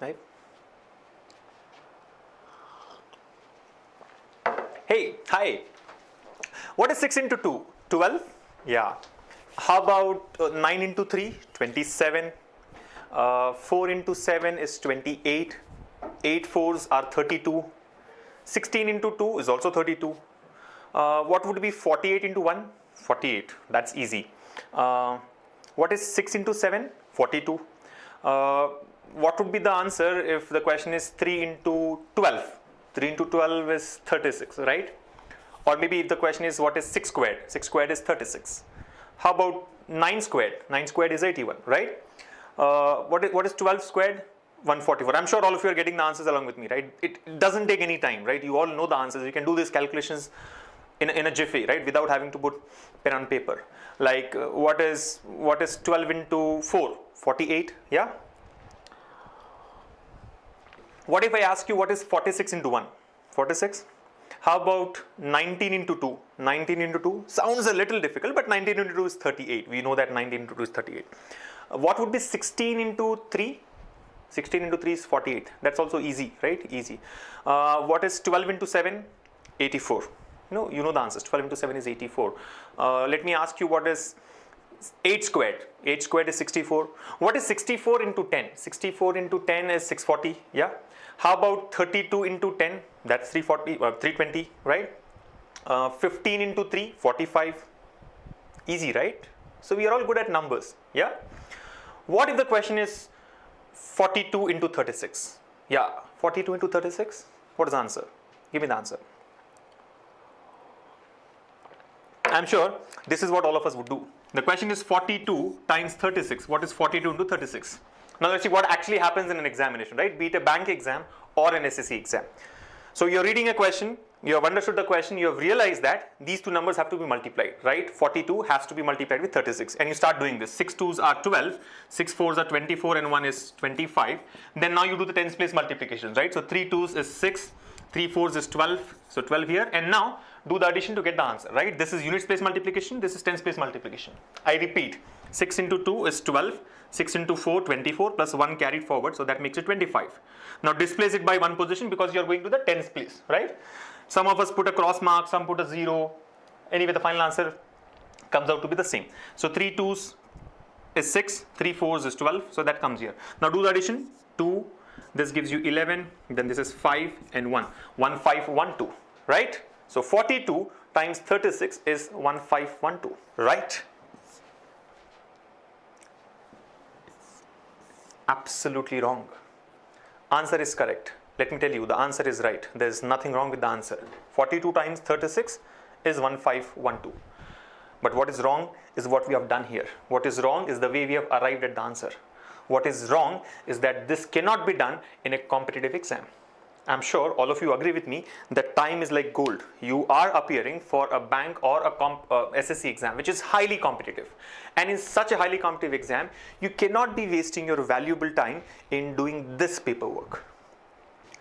right? Hey, hi. What is 6 into 2? 12? Yeah. How about 9 into 3? 27. 4 into 7 is 28. 8 fours are 32. 16 into 2 is also 32. What would be 48 into 1? 48. That's easy. What is 6 into 7? 42. What would be the answer if the question is 3 into 12? 3 into 12 is 36, right? Or maybe if the question is what is 6 squared? 6 squared is 36. How about 9 squared? 9 squared is 81, right? What is 12 squared? 144. I'm sure all of you are getting the answers along with me, right? It doesn't take any time, right? You all know the answers. You can do these calculations in a jiffy, right? Without having to put pen on paper. Like what is 12 into 4? 48, yeah? What if I ask you what is 46 into 1? 46. How about 19 into 2? 19 into 2 sounds a little difficult, but 19 into 2 is 38. We know that 19 into 2 is 38. What would be 16 into 3? 16 into 3 is 48. That's also easy, right? Easy. What is 12 into 7? 84. You know the answers. 12 into 7 is 84. Let me ask you what is 8 squared. 8 squared is 64. What is 64 into 10? 64 into 10 is 640. Yeah. How about 32 into 10? That's 320, right? 15 into 3, 45. Easy, right? So we are all good at numbers. Yeah. What if the question is 42 into 36? Yeah. 42 into 36? What is the answer? Give me the answer. I'm sure this is what all of us would do. The question is 42 times 36. What is 42 into 36? Now let's see what actually happens in an examination, right? Be it a bank exam or an SSC exam. So you're reading a question, you have understood the question, you have realized that these two numbers have to be multiplied, right? 42 has to be multiplied with 36, and you start doing this. 6 2s are 12, 6 4s are 24, and 1 is 25. Then now you do the tens place multiplications, right? So 3 2s is 6, 3 4s is 12, so 12 here, and now do the addition to get the answer, right? This is units place multiplication, this is tens place multiplication. I repeat, 6 into 2 is 12, 6 into 4, 24, plus 1 carried forward, so that makes it 25. Now displace it by one position because you are going to the tens place, right? Some of us put a cross mark, some put a 0. Anyway, the final answer comes out to be the same. So 3 2s is 6, 3 4s is 12, so that comes here. Now do the addition, 2, this gives you 11, then this is 5 and 1, 1512, right? So 42 times 36 is 1512, right? Absolutely wrong. Answer is correct. Let me tell you, the answer is right. There is nothing wrong with the answer. 42 times 36 is 1512. But what is wrong is what we have done here. What is wrong is the way we have arrived at the answer. What is wrong is that this cannot be done in a competitive exam. I'm sure all of you agree with me that time is like gold. You are appearing for a bank or a SSC exam, which is highly competitive. And in such a highly competitive exam, you cannot be wasting your valuable time in doing this paperwork.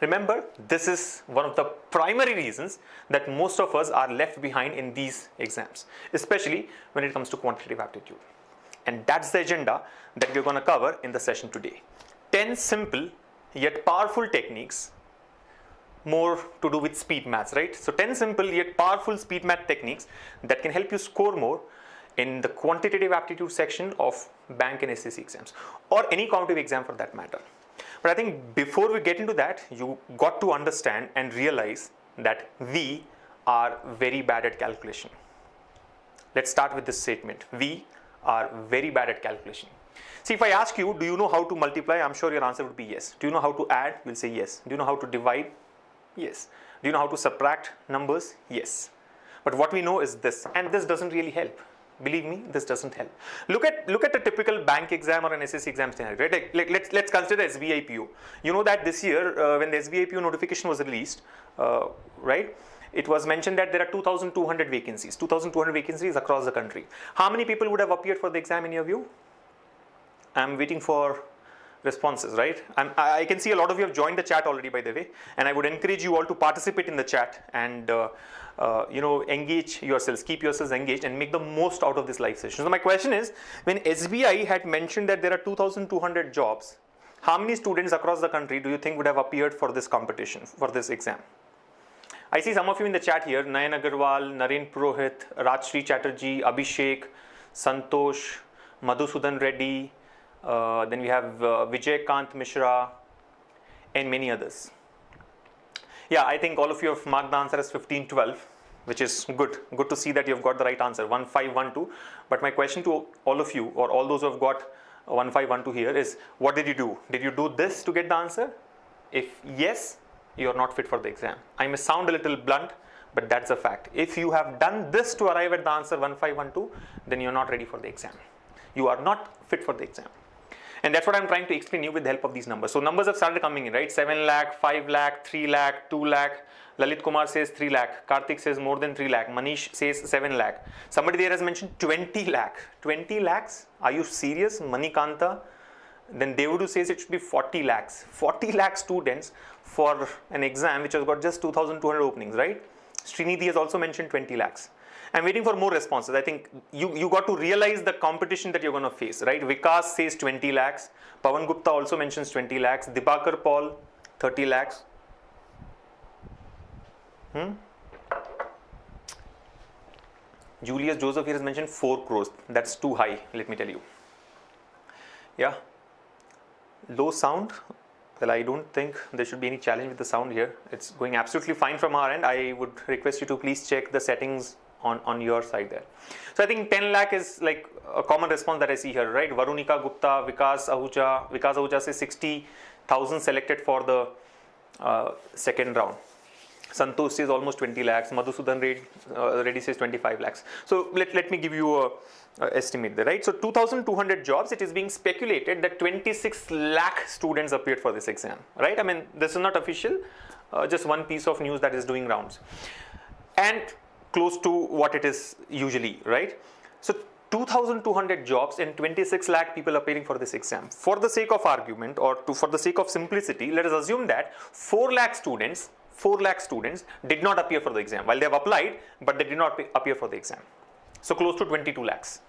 Remember, this is one of the primary reasons that most of us are left behind in these exams, especially when it comes to quantitative aptitude. And that's the agenda that we're going to cover in the session today. 10 simple yet powerful techniques, more to do with speed maths, right? So 10 simple yet powerful speed math techniques that can help you score more in the quantitative aptitude section of bank and SSC exams, or any competitive exam for that matter. But I think before we get into that, you got to understand and realize that we are very bad at calculation. Let's start with this statement. We are very bad at calculation. See, if I ask you, do you know how to multiply? I'm sure your answer would be yes. Do you know how to add? You'll say yes. Do you know how to divide? Yes. Do you know how to subtract numbers? Yes. But what we know is this, and this doesn't really help. Believe me, this doesn't help. Look at a typical bank exam or an SSC exam scenario, right? Let's consider SBI PO. You know that this year, when the SBI PO notification was released, right? It was mentioned that there are 2,200 vacancies. 2,200 vacancies across the country. How many people would have appeared for the exam in your view? I'm waiting for responses, right? I can see a lot of you have joined the chat already, by the way, and I would encourage you all to participate in the chat and engage yourselves, keep yourselves engaged, and make the most out of this live session. So my question is, when SBI had mentioned that there are 2,200 jobs, How many students across the country do you think would have appeared for this competition, for this exam? I see some of you in the chat here: Nayan Agarwal, Naren Purohit, Rajshri Chatterjee, Abhishek, Santosh, Madhusudan Reddy, then we have Vijay Kant Mishra, and many others. Yeah, I think all of you have marked the answer as 1512, which is good. Good to see that you've got the right answer, 1512. But my question to all of you, or all those who have got 1512 here, is what did you do? Did you do this to get the answer? If yes, you are not fit for the exam. I may sound a little blunt, but that's a fact. If you have done this to arrive at the answer 1512, then you're not ready for the exam. You are not fit for the exam. And that's what I'm trying to explain you with the help of these numbers. So numbers have started coming in, right? 7 lakh, 5 lakh, 3 lakh, 2 lakh. Lalit Kumar says 3 lakh. Karthik says more than 3 lakh. Manish says 7 lakh. Somebody there has mentioned 20 lakh. 20 lakhs? Are you serious? Manikanta? Then Devudu says it should be 40 lakhs. 40 lakh students for an exam which has got just 2,200 openings, right? Srinidhi has also mentioned 20 lakhs. I'm waiting for more responses. I think you got to realize the competition that you're going to face, right? Vikas says 20 lakhs. Pawan Gupta also mentions 20 lakhs. Dipakar Paul, 30 lakhs. Julius Joseph here has mentioned 4 crores. That's too high, let me tell you. Yeah. Low sound. Well, I don't think there should be any challenge with the sound here. It's going absolutely fine from our end. I would request you to please check the settings on your side there. So I think 10 lakh is like a common response that I see here, right? Varunika Gupta, Vikas Ahuja says 60,000 selected for the second round. Santosh says almost 20 lakhs. Madhusudan Reddy says 25 lakhs. So let me give you a estimate there, right? So 2,200 jobs, it is being speculated that 26 lakh students appeared for this exam, right? I mean, this is not official, just one piece of news that is doing rounds. And close to what it is usually, right? So 2,200 jobs and 26 lakh people appearing for this exam. For the sake of argument, or for the sake of simplicity, let us assume that 4 lakh students did not appear for the exam. While they have applied, but they did not appear for the exam. So close to 22 lakhs,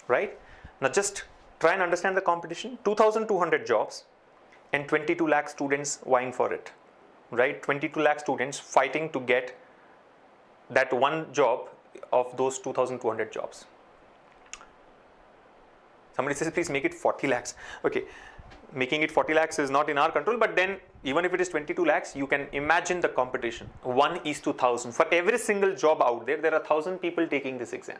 right? Now just try and understand the competition. 2,200 jobs and 22 lakh students vying for it, right? 22 lakh students fighting to get that one job of those 2,200 jobs. Somebody says, please make it 40 lakhs. Okay, making it 40 lakhs is not in our control, but then even if it is 22 lakhs, you can imagine the competition. 1:1,000. For every single job out there, there are 1,000 people taking this exam.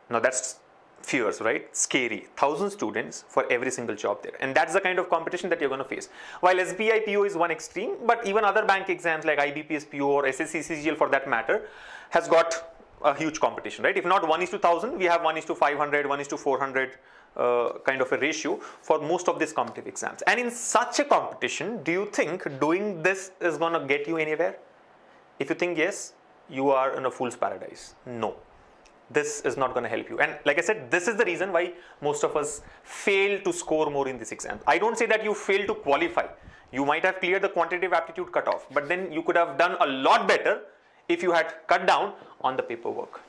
Now that's fierce, right? Scary. 1,000 students for every single job there. And that's the kind of competition that you're going to face. While SBI PO is one extreme, but even other bank exams like IBPS PO or SSC CGL for that matter has got a huge competition, right? If not 1:1,000, we have 1:500, 1:400 kind of a ratio for most of these competitive exams. And in such a competition, do you think doing this is going to get you anywhere? If you think yes, you are in a fool's paradise. No. This is not going to help you. And like I said, this is the reason why most of us fail to score more in this exam. I don't say that you fail to qualify. You might have cleared the quantitative aptitude cutoff, but then you could have done a lot better if you had cut down on the paperwork.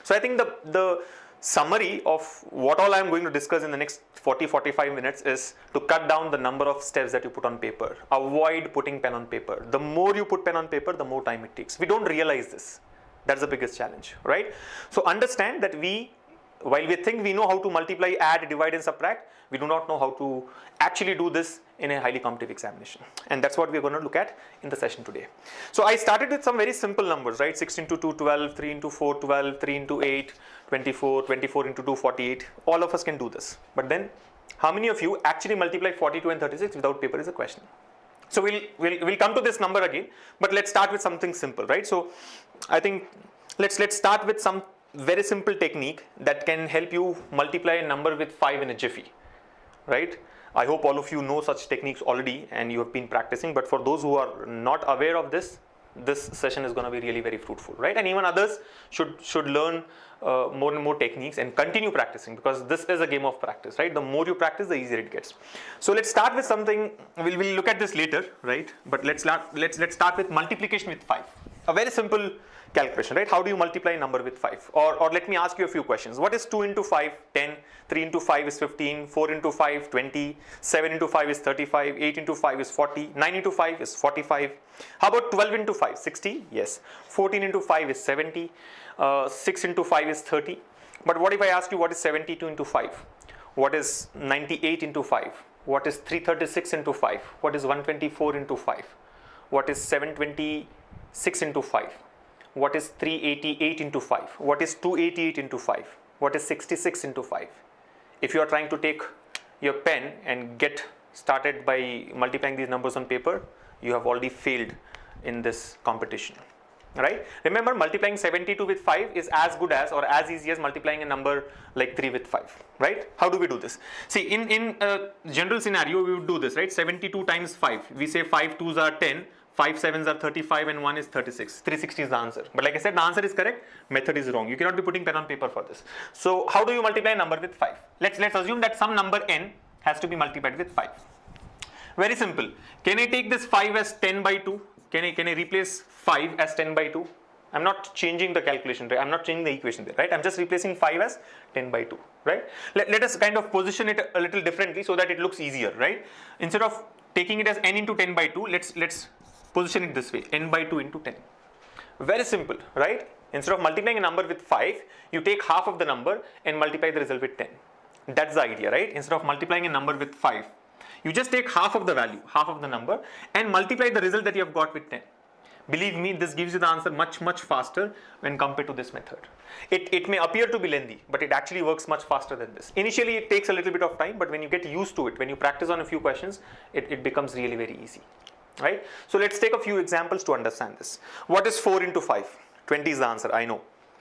So I think the summary of what all I am going to discuss in the next 40-45 minutes is to cut down the number of steps that you put on paper. Avoid putting pen on paper. The more you put pen on paper, the more time it takes. We don't realize this. That's the biggest challenge, right? So understand that while we think we know how to multiply, add, divide and subtract, we do not know how to actually do this in a highly competitive examination. And that's what we're going to look at in the session today. So I started with some very simple numbers, right? 6 into 2, 12, 3 into 4, 12, 3 into 8, 24, 24 into 2, 48. All of us can do this. But then how many of you actually multiply 42 and 36 without paper is a question. So we'll come to this number again, but let's start with something simple, right? So I think let's start with some very simple technique that can help you multiply a number with 5 in a jiffy, right? I hope all of you know such techniques already and you have been practicing, but for those who are not aware of this session is going to be really very fruitful, right? And even others should learn more and more techniques and continue practicing, because this is a game of practice, right? The more you practice, the easier it gets. So let's start with something. We'll look at this later, right? But let's start with multiplication with 5. A very simple calculation, right? How do you multiply a number with 5? Or let me ask you a few questions. What is 2 into 5? 10. 3 into 5 is 15. 4 into 5, 20. 7 into 5 is 35. 8 into 5 is 40. 9 into 5 is 45. How about 12 into 5? 60? Yes. 14 into 5 is 70. 6 into 5 is 30. But what if I ask you what is 72 into 5? What is 98 into 5? What is 336 into 5? What is 124 into 5? What is 726 into 5? What is 388 into 5? What is 288 into 5? What is 66 into 5? If you are trying to take your pen and get started by multiplying these numbers on paper, you have already failed in this competition, right? Remember, multiplying 72 with 5 is as good as or as easy as multiplying a number like 3 with 5, right? How do we do this? See, in a general scenario, we would do this, right? 72 times 5. We say 5 2s are 10. 5 7s are 35 and 1 is 36. 360 is the answer. But like I said, the answer is correct. Method is wrong. You cannot be putting pen on paper for this. So how do you multiply a number with 5? Let's assume that some number n has to be multiplied with 5. Very simple. Can I take this 5 as 10 by 2? Can I replace 5 as 10 by 2? I'm not changing the calculation, right? I'm not changing the equation there, right? I'm just replacing 5 as 10 by 2, right? Let us kind of position it a little differently so that it looks easier, right? Instead of taking it as n into 10 by 2, let's position it this way, n by 2 into 10. Very simple, right? Instead of multiplying a number with 5, you take half of the number and multiply the result with 10. That's the idea, right? Instead of multiplying a number with 5, you just take half of the value, half of the number, and multiply the result that you have got with 10. Believe me, this gives you the answer much faster when compared to this method. It may appear to be lengthy, but it actually works much faster than this. Initially, it takes a little bit of time, but when you get used to it, when you practice on a few questions, it becomes really very easy. Right? So let's take a few examples to understand this. What is 4 into 5? 20 is the answer, I know.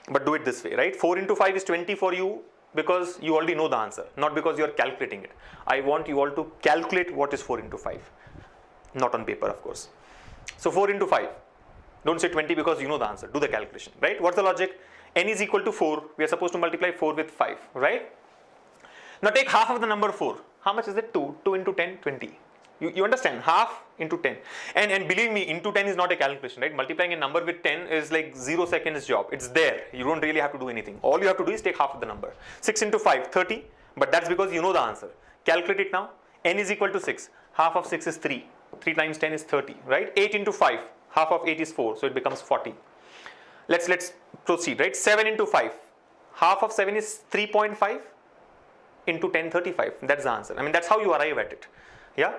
But do it this way, right? 4 into 5 is 20 for you because you already know the answer, not because you are calculating it. I want you all to calculate what is 4 into 5. Not on paper, of course. So 4 into 5. Don't say 20 because you know the answer. Do the calculation, right? What's the logic? N is equal to 4. We are supposed to multiply 4 with 5, right? Now take half of the number 4. How much is it? 2. 2 into 10, 20. You understand? Half into 10. And believe me, into 10 is not a calculation, right? Multiplying a number with 10 is like 0 seconds job. It's there. You don't really have to do anything. All you have to do is take half of the number. 6 into 5, 30. But that's because you know the answer. Calculate it now. N is equal to 6. Half of 6 is 3. 3 times 10 is 30, right? 8 into 5. Half of 8 is 4. So it becomes 40. Let's proceed, right? 7 into 5. Half of 7 is 3.5 into 10, 35. That's the answer. I mean, that's how you arrive at it. Yeah.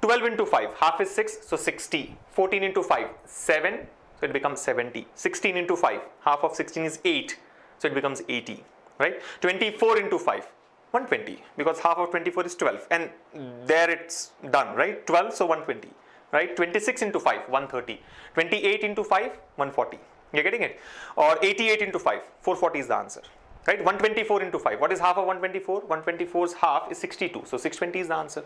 12 into 5, half is 6, so 60. 14 into 5, 7, so it becomes 70. 16 into 5, half of 16 is 8, so it becomes 80, right? 24 into 5, 120, because half of 24 is 12, and there it's done, right? 12, so 120, right? 26 into 5, 130. 28 into 5, 140. You're getting it? Or 88 into 5, 440 is the answer, right? 124 into 5, what is half of 124? 124's half is 62, so 620 is the answer.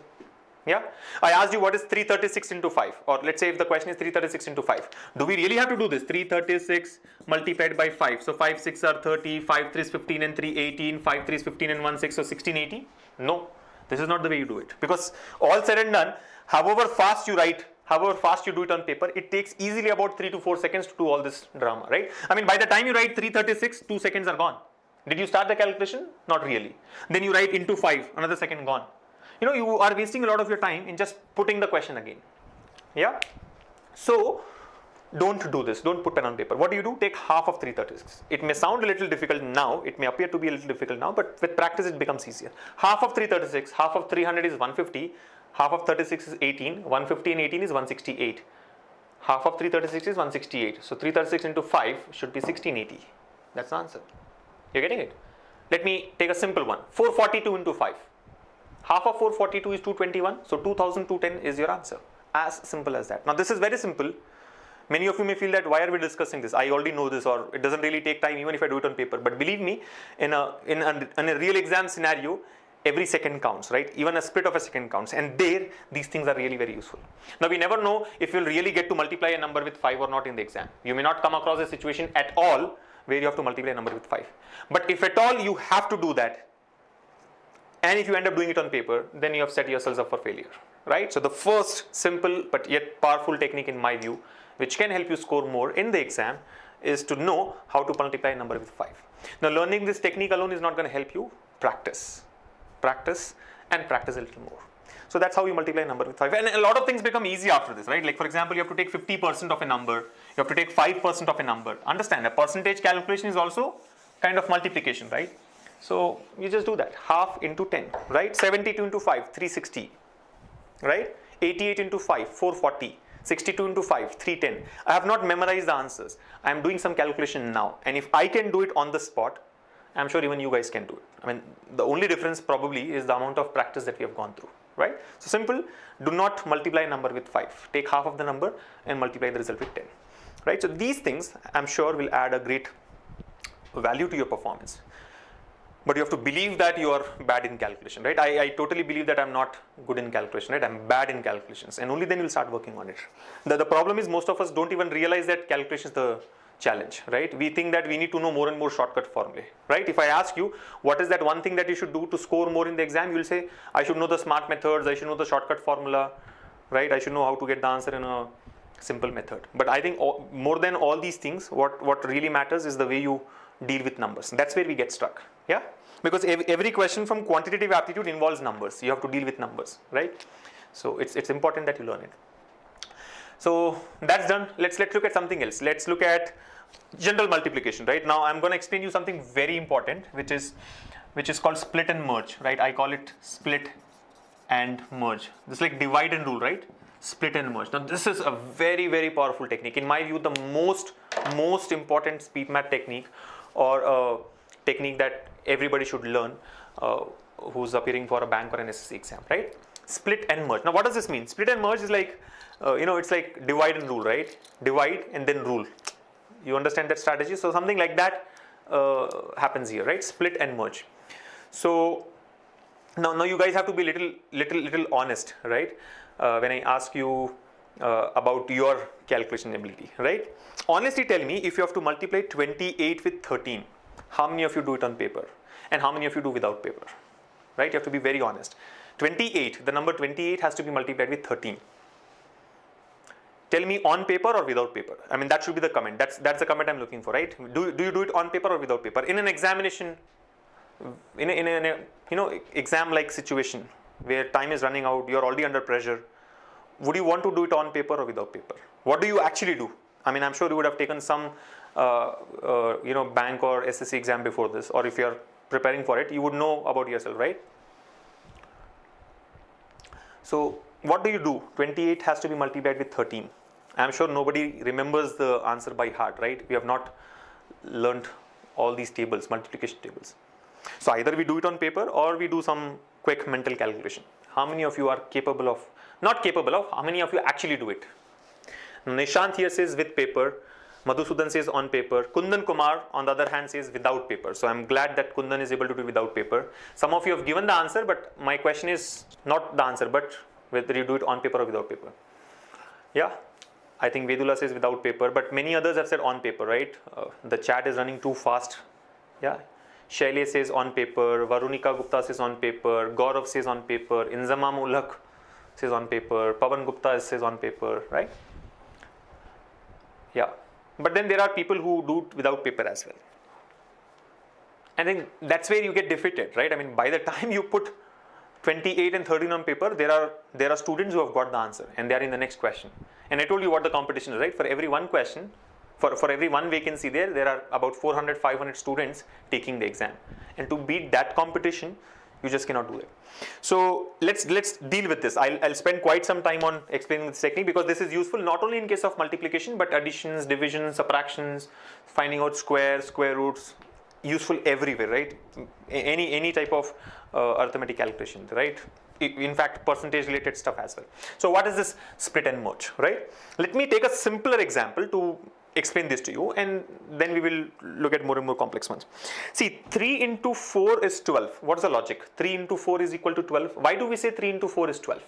Yeah, I asked you what is 336 into 5, or let's say if the question is 336 into 5. Do we really have to do this? 336 multiplied by 5. So 5 6 are 30, 5 3 is 15 and 3 18, 5 3 is 15 and 1 6, so 1680. No, this is not the way you do it, because all said and done, however fast you write, however fast you do it on paper, it takes easily about 3 to 4 seconds to do all this drama, right? I mean, by the time you write 336, 2 seconds are gone. Did you start the calculation? Not really. Then you write into 5, another second gone. You know, you are wasting a lot of your time in just putting the question again. Yeah. So don't do this. Don't put pen on paper. What do? Take half of 336. It may sound a little difficult now. It may appear to be a little difficult now, but with practice it becomes easier. Half of 336, half of 300 is 150. Half of 36 is 18. 150 and 18 is 168. Half of 336 is 168. So 336 into 5 should be 1680. That's the answer. You're getting it? Let me take a simple one. 442 into 5. Half of 442 is 221, so 2210 is your answer. As simple as that. Now this is very simple. Many of you may feel that why are we discussing this? I already know this, or it doesn't really take time even if I do it on paper. But believe me, in a real exam scenario, every second counts, right? Even a split of a second counts, and there these things are really very useful. Now we never know if you'll really get to multiply a number with 5 or not in the exam. You may not come across a situation at all where you have to multiply a number with 5. But if at all you have to do that, and if you end up doing it on paper, then you have set yourselves up for failure, right? So the first simple but yet powerful technique in my view, which can help you score more in the exam, is to know how to multiply a number with 5. Now learning this technique alone is not going to help you. Practice and practice a little more. So that's how you multiply a number with 5. And a lot of things become easy after this, right? Like for example, you have to take 50% of a number, you have to take 5% of a number. Understand, a percentage calculation is also kind of multiplication, right? So you just do that, half into 10, right? 72 into 5, 360, right? 88 into 5, 440. 62 into 5, 310. I have not memorized the answers. I am doing some calculation now. And if I can do it on the spot, I'm sure even you guys can do it. I mean, the only difference probably is the amount of practice that we have gone through, right? So simple, do not multiply a number with 5. Take half of the number and multiply the result with 10, right? So these things, I'm sure, will add a great value to your performance. But you have to believe that you are bad in calculation, right? I totally believe that I'm not good in calculation, right? I'm bad in calculations, and only then you'll start working on it. The problem is most of us don't even realize that calculation is the challenge, right? We think that we need to know more and more shortcut formulae, right? If I ask you, what is that one thing that you should do to score more in the exam? You'll say, I should know the smart methods, I should know the shortcut formula, right? I should know how to get the answer in a simple method. But I think more than all these things, what really matters is the way you deal with numbers. That's where we get stuck, yeah? Because every question from quantitative aptitude involves numbers. You have to deal with numbers, right? So it's important that you learn it. So that's done. Let's look at something else. Let's look at general multiplication, right? Now I'm going to explain you something very important, which is called split and merge, right? I call it split and merge. This is like divide and rule, right? Split and merge. Now this is a very, very powerful technique. In my view, the most important speed math technique, or a technique that everybody should learn who's appearing for a bank or an SSC exam, right? Split and merge. Now what does this mean? Split and merge is like, it's like divide and rule, right? Divide and then rule. You understand that strategy? So something like that happens here, right? Split and merge. So now you guys have to be little honest, right? When I ask you about your calculation ability, right? Honestly tell me, if you have to multiply 28 with 13, how many of you do it on paper? And how many of you do without paper? Right? You have to be very honest. 28, the number 28 has to be multiplied with 13. Tell me on paper or without paper. I mean, that should be the comment. That's the comment I'm looking for, right? Do you do it on paper or without paper? In an examination, in a exam-like situation where time is running out, you're already under pressure, would you want to do it on paper or without paper? What do you actually do? I mean, I'm sure you would have taken some bank or SSC exam before this, or if you're preparing for it, you would know about yourself, right? So what do you do? 28 has to be multiplied with 13. I'm sure nobody remembers the answer by heart, right? We have not learned all these tables, multiplication tables. So either we do it on paper or we do some quick mental calculation. How many of you are capable of, not capable of, how many of you actually do it? Nishant here says with paper, Madhusudan says on paper, Kundan Kumar on the other hand says without paper. So I'm glad that Kundan is able to do without paper. Some of you have given the answer, but my question is not the answer, but whether you do it on paper or without paper. Yeah, I think Vedula says without paper, but many others have said on paper, right? The chat is running too fast. Yeah, Shailay says on paper, Varunika Gupta says on paper, Gaurav says on paper, Inzamam Ulhaq says on paper, Pavan Gupta says on paper, right? Yeah, but then there are people who do it without paper as well. And then that's where you get defeated, right? I mean, by the time you put 28 and 13 on paper, there are students who have got the answer and they are in the next question. And I told you what the competition is, right? For every one question, for every one vacancy there are about 400, 500 students taking the exam. And to beat that competition, you just cannot do it. So let's deal with this. I'll spend quite some time on explaining this technique because this is useful not only in case of multiplication, but additions, divisions, subtractions, finding out squares, square roots, useful everywhere, right? Any type of arithmetic calculation, right? In fact, percentage related stuff as well. So what is this split and merge, right? Let me take a simpler example to explain this to you, and then we will look at more and more complex ones. See, 3 into 4 is 12. What's the logic? 3 into 4 is equal to 12. Why do we say 3 into 4 is 12?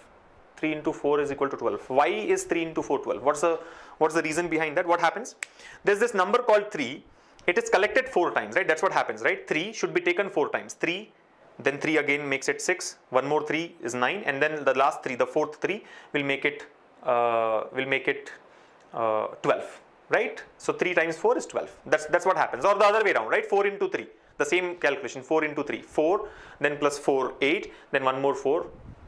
3 into 4 is equal to 12. Why is 3 into 4 12? What's the reason behind that? What happens? There's this number called 3. It is collected 4 times, right? That's what happens, right? 3 should be taken 4 times. 3, then 3 again makes it 6. One more 3 is 9, and then the last 3, the fourth 3, will make it 12. right? So 3 times 4 is 12. That's what happens. Or the other way around, right? 4 into 3. The same calculation, 4 into 3. 4, then plus 4, 8, then one more 4,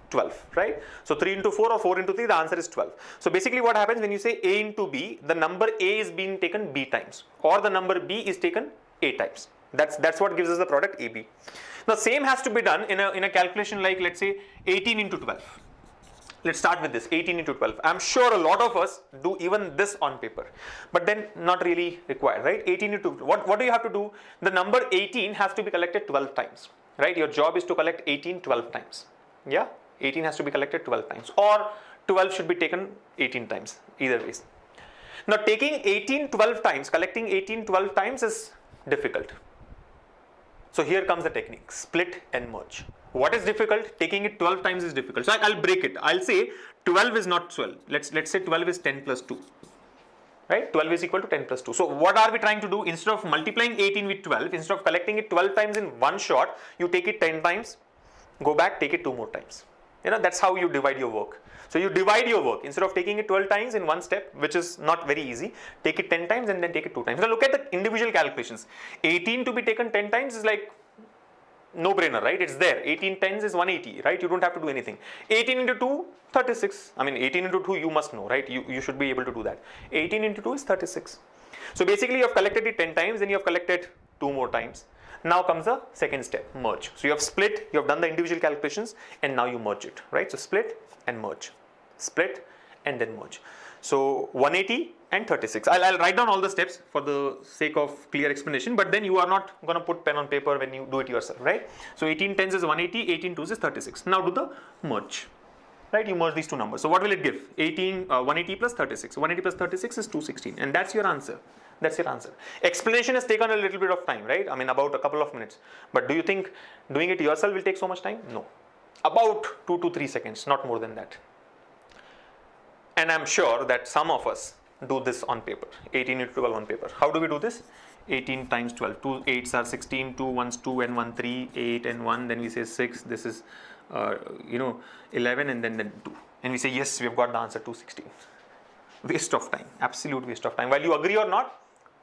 12, right? So 3 into 4 or 4 into 3, the answer is 12. So basically what happens when you say A into B, the number A is being taken B times, or the number B is taken A times. That's what gives us the product AB. Now same has to be done in a calculation like, let's say 18 into 12. Let's start with this 18 into 12. I'm sure a lot of us do even this on paper, but then not really required, right? 18 into, what do you have to do? The number 18 has to be collected 12 times, right? Your job is to collect 18 12 times. Yeah, 18 has to be collected 12 times, or 12 should be taken 18 times, either ways. Now taking 18 12 times, collecting 18 12 times is difficult. So here comes the technique, split and merge. What is difficult? Taking it 12 times is difficult. So I'll break it. I'll say 12 is not 12. Let's say 12 is 10 plus 2. Right? 12 is equal to 10 plus 2. So what are we trying to do? Instead of multiplying 18 with 12, instead of collecting it 12 times in one shot, you take it 10 times, go back, take it 2 more times. You know, that's how you divide your work. So you divide your work. Instead of taking it 12 times in one step, which is not very easy, take it 10 times and then take it 2 times. Now look at the individual calculations. 18 to be taken 10 times is like no brainer, right? It's there. 18 tens is 180, right? You don't have to do anything. 18 into 2, 36. I mean, 18 into 2, you must know, right? You should be able to do that. 18 into 2 is 36. So basically, you have collected it 10 times, then you have collected 2 more times. Now comes the second step, merge. So you have split, you have done the individual calculations, and now you merge it, right? So split and merge. Split and then merge. So 180 and 36. I'll write down all the steps for the sake of clear explanation, but then you are not going to put pen on paper when you do it yourself, right? So 18 tens is 180, 18 twos is 36. Now do the merge, right? You merge these two numbers. So what will it give? 180 plus 36. 180 plus 36 is 216, and that's your answer. That's your answer. Explanation has taken a little bit of time, right? I mean, about a couple of minutes. But do you think doing it yourself will take so much time? No. About 2 to 3 seconds, not more than that. And I'm sure that some of us do this on paper, 18 into 12 on paper. How do we do this? 18 times 12, 2 8s are 16, 2 1s 2 and 1 3, 8 and 1, then we say 6, this is 11 and then 2. And we say, yes, we have got the answer 216. Waste of time, absolute waste of time. While you agree or not,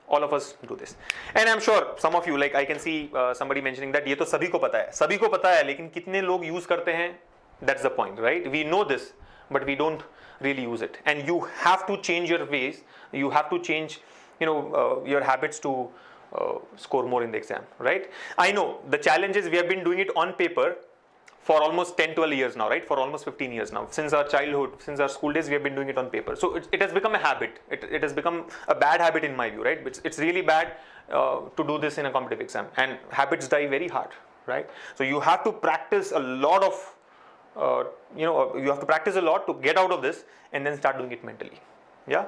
all of us do this. And I'm sure some of you, like I can see somebody mentioning that, ये तो सभी को पता है, सभी को पता है, लेकिन कितने लोग use करते हैं? That's the point, right? We know this, but we don't really use it. And you have to change your ways. You have to change, your habits to score more in the exam, right? I know the challenge is we have been doing it on paper for almost 10, 12 years now, right? For almost 15 years now. Since our childhood, since our school days, we have been doing it on paper. So it has become a habit. It has become a bad habit in my view, right? It's really bad to do this in a competitive exam. And habits die very hard, right? So you have to practice a lot of you have to practice a lot to get out of this and then start doing it mentally. Yeah,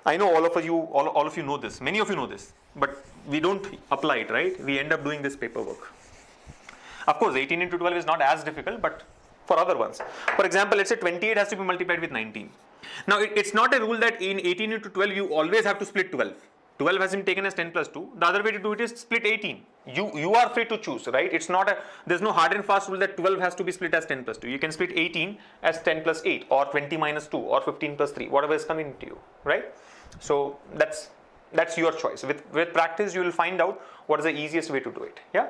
I know all of you know this. Many of you know this, but we don't apply it, right? We end up doing this paperwork. Of course, 18 into 12 is not as difficult, but for other ones. For example, let's say 28 has to be multiplied with 19. Now, it's not a rule that in 18 into 12 you always have to split 12. 12 has been taken as 10 plus 2. The other way to do it is split 18. You are free to choose, right? There's no hard and fast rule that 12 has to be split as 10 plus 2. You can split 18 as 10 plus 8 or 20 minus 2 or 15 plus 3, whatever is convenient to you, right? So that's your choice. With practice, you will find out what is the easiest way to do it. Yeah.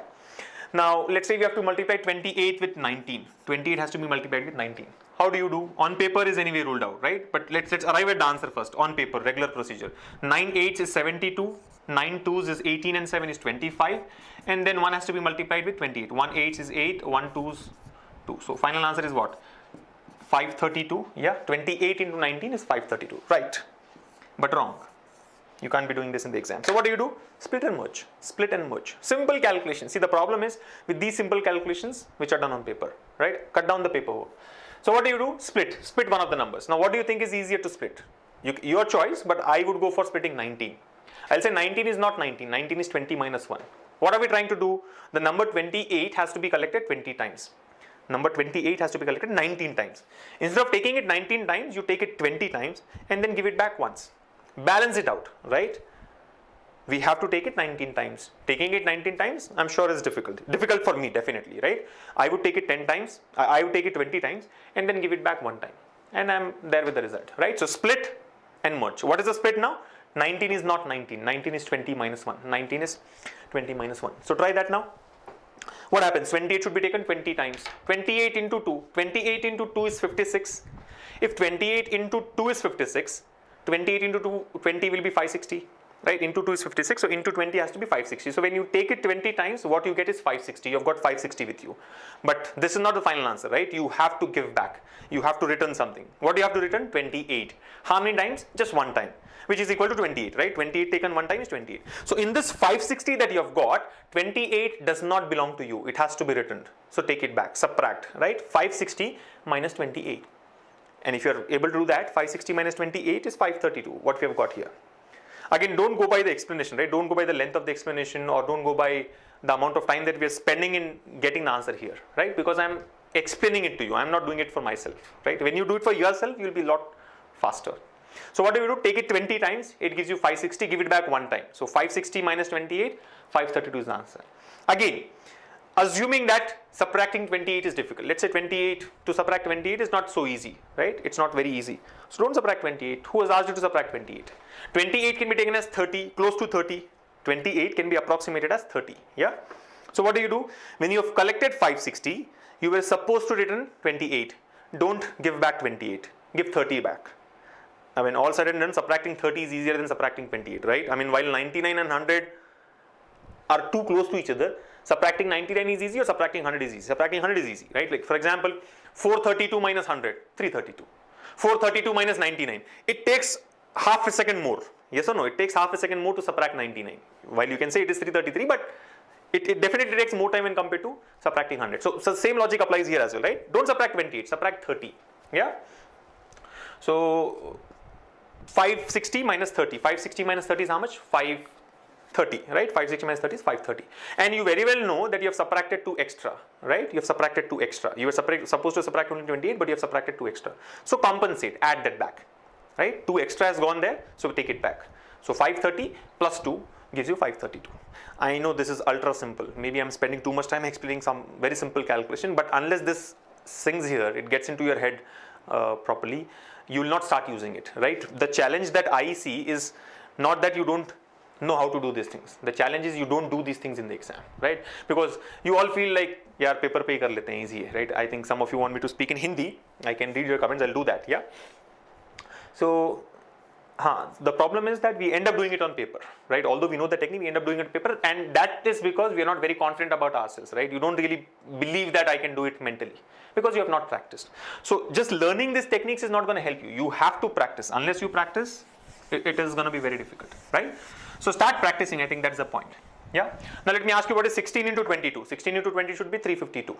Now, let's say we have to multiply 28 with 19. 28 has to be multiplied with 19. How do you do? On paper is anyway ruled out, right? But let's arrive at the answer first. On paper, regular procedure. 9 8s is 72. 9 2s is 18 and 7 is 25. And then 1 has to be multiplied with 28. 1 8s is 8. 1 2s 2. So final answer is what? 532. Yeah, 28 into 19 is 532. Right. But wrong. You can't be doing this in the exam. So what do? Split and merge. Split and merge. Simple calculation. See, the problem is with these simple calculations which are done on paper, right? Cut down the paperwork. So what do? Split. Split one of the numbers. Now what do you think is easier to split? Your choice, but I would go for splitting 19. I'll say 19 is not 19. 19 is 20 minus 1. What are we trying to do? The number 28 has to be collected 20 times. Number 28 has to be collected 19 times. Instead of taking it 19 times, you take it 20 times and then give it back once. Balance it out, right? We have to take it 19 times. Taking it 19 times, I'm sure is difficult. Difficult for me, definitely, right? I would take it 10 times. I would take it 20 times and then give it back one time. And I'm there with the result, right? So split and merge. What is the split now? 19 is not 19. 19 is 20 minus 1. 19 is 20 minus 1. So try that now. What happens? 28 should be taken 20 times. 28 into 2. 28 into 2 is 56. If 28 into 2 is 56, 28 into 2, 20 will be 560. Right? Into 2 is 56. So into 20 has to be 560. So when you take it 20 times, what you get is 560. You've got 560 with you. But this is not the final answer, right? You have to give back. You have to return something. What do you have to return? 28. How many times? Just one time, which is equal to 28, right? 28 taken one time is 28. So in this 560 that you have got, 28 does not belong to you. It has to be returned. So take it back, subtract, right? 560 minus 28. And if you are able to do that, 560 minus 28 is 532, what we have got here. Again, don't go by the explanation, right? Don't go by the length of the explanation, or don't go by the amount of time that we are spending in getting the answer here, right? Because I'm explaining it to you. I'm not doing it for myself, right? When you do it for yourself, you'll be a lot faster. So what do you do? Take it 20 times. It gives you 560. Give it back one time. So 560 minus 28, 532 is the answer. Again, assuming that subtracting 28 is difficult. Let's say 28 to subtract 28 is not so easy, right? It's not very easy. So don't subtract 28. Who has asked you to subtract 28? 28 can be taken as 30, close to 30. 28 can be approximated as 30. Yeah. So what do? When you have collected 560, you were supposed to return 28. Don't give back 28. Give 30 back. I mean, all said and done, subtracting 30 is easier than subtracting 28, right? I mean, while 99 and 100 are too close to each other, subtracting 99 is easy or subtracting 100 is easy. Subtracting 100 is easy, right? Like for example, 432 minus 100, 332. 432 minus 99. It takes half a second more. Yes or no? It takes half a second more to subtract 99. While you can say it is 333, but it definitely takes more time when compared to subtracting 100. So same logic applies here as well, right? Don't subtract 28, subtract 30. Yeah. So 560 minus 30. 560 minus 30 is how much? 530, right? 560 minus 30 is 530. And you very well know that you have subtracted 2 extra, right? You have subtracted 2 extra. You were supposed to subtract only 28, but you have subtracted 2 extra. So compensate, add that back, right? 2 extra has gone there, so take it back. So 530 plus 2 gives you 532. I know this is ultra simple. Maybe I'm spending too much time explaining some very simple calculation, but unless this sinks here, it gets into your head properly, you will not start using it, right? The challenge that I see is not that you don't know how to do these things. The challenge is you don't do these things in the exam, right? Because you all feel like, yeah, paper pe kar lete hain, easy hai, right? I think some of you want me to speak in Hindi. I can read your comments, I'll do that, yeah? So, the problem is that we end up doing it on paper, right? Although we know the technique, we end up doing it on paper, and that is because we are not very confident about ourselves, right? You don't really believe that I can do it mentally because you have not practiced. So just learning these techniques is not going to help you. You have to practice. Unless you practice, it is going to be very difficult, right? So start practicing. I think that's the point. Yeah. Now let me ask you, what is 16 into 22? 16 into 20 should be 352.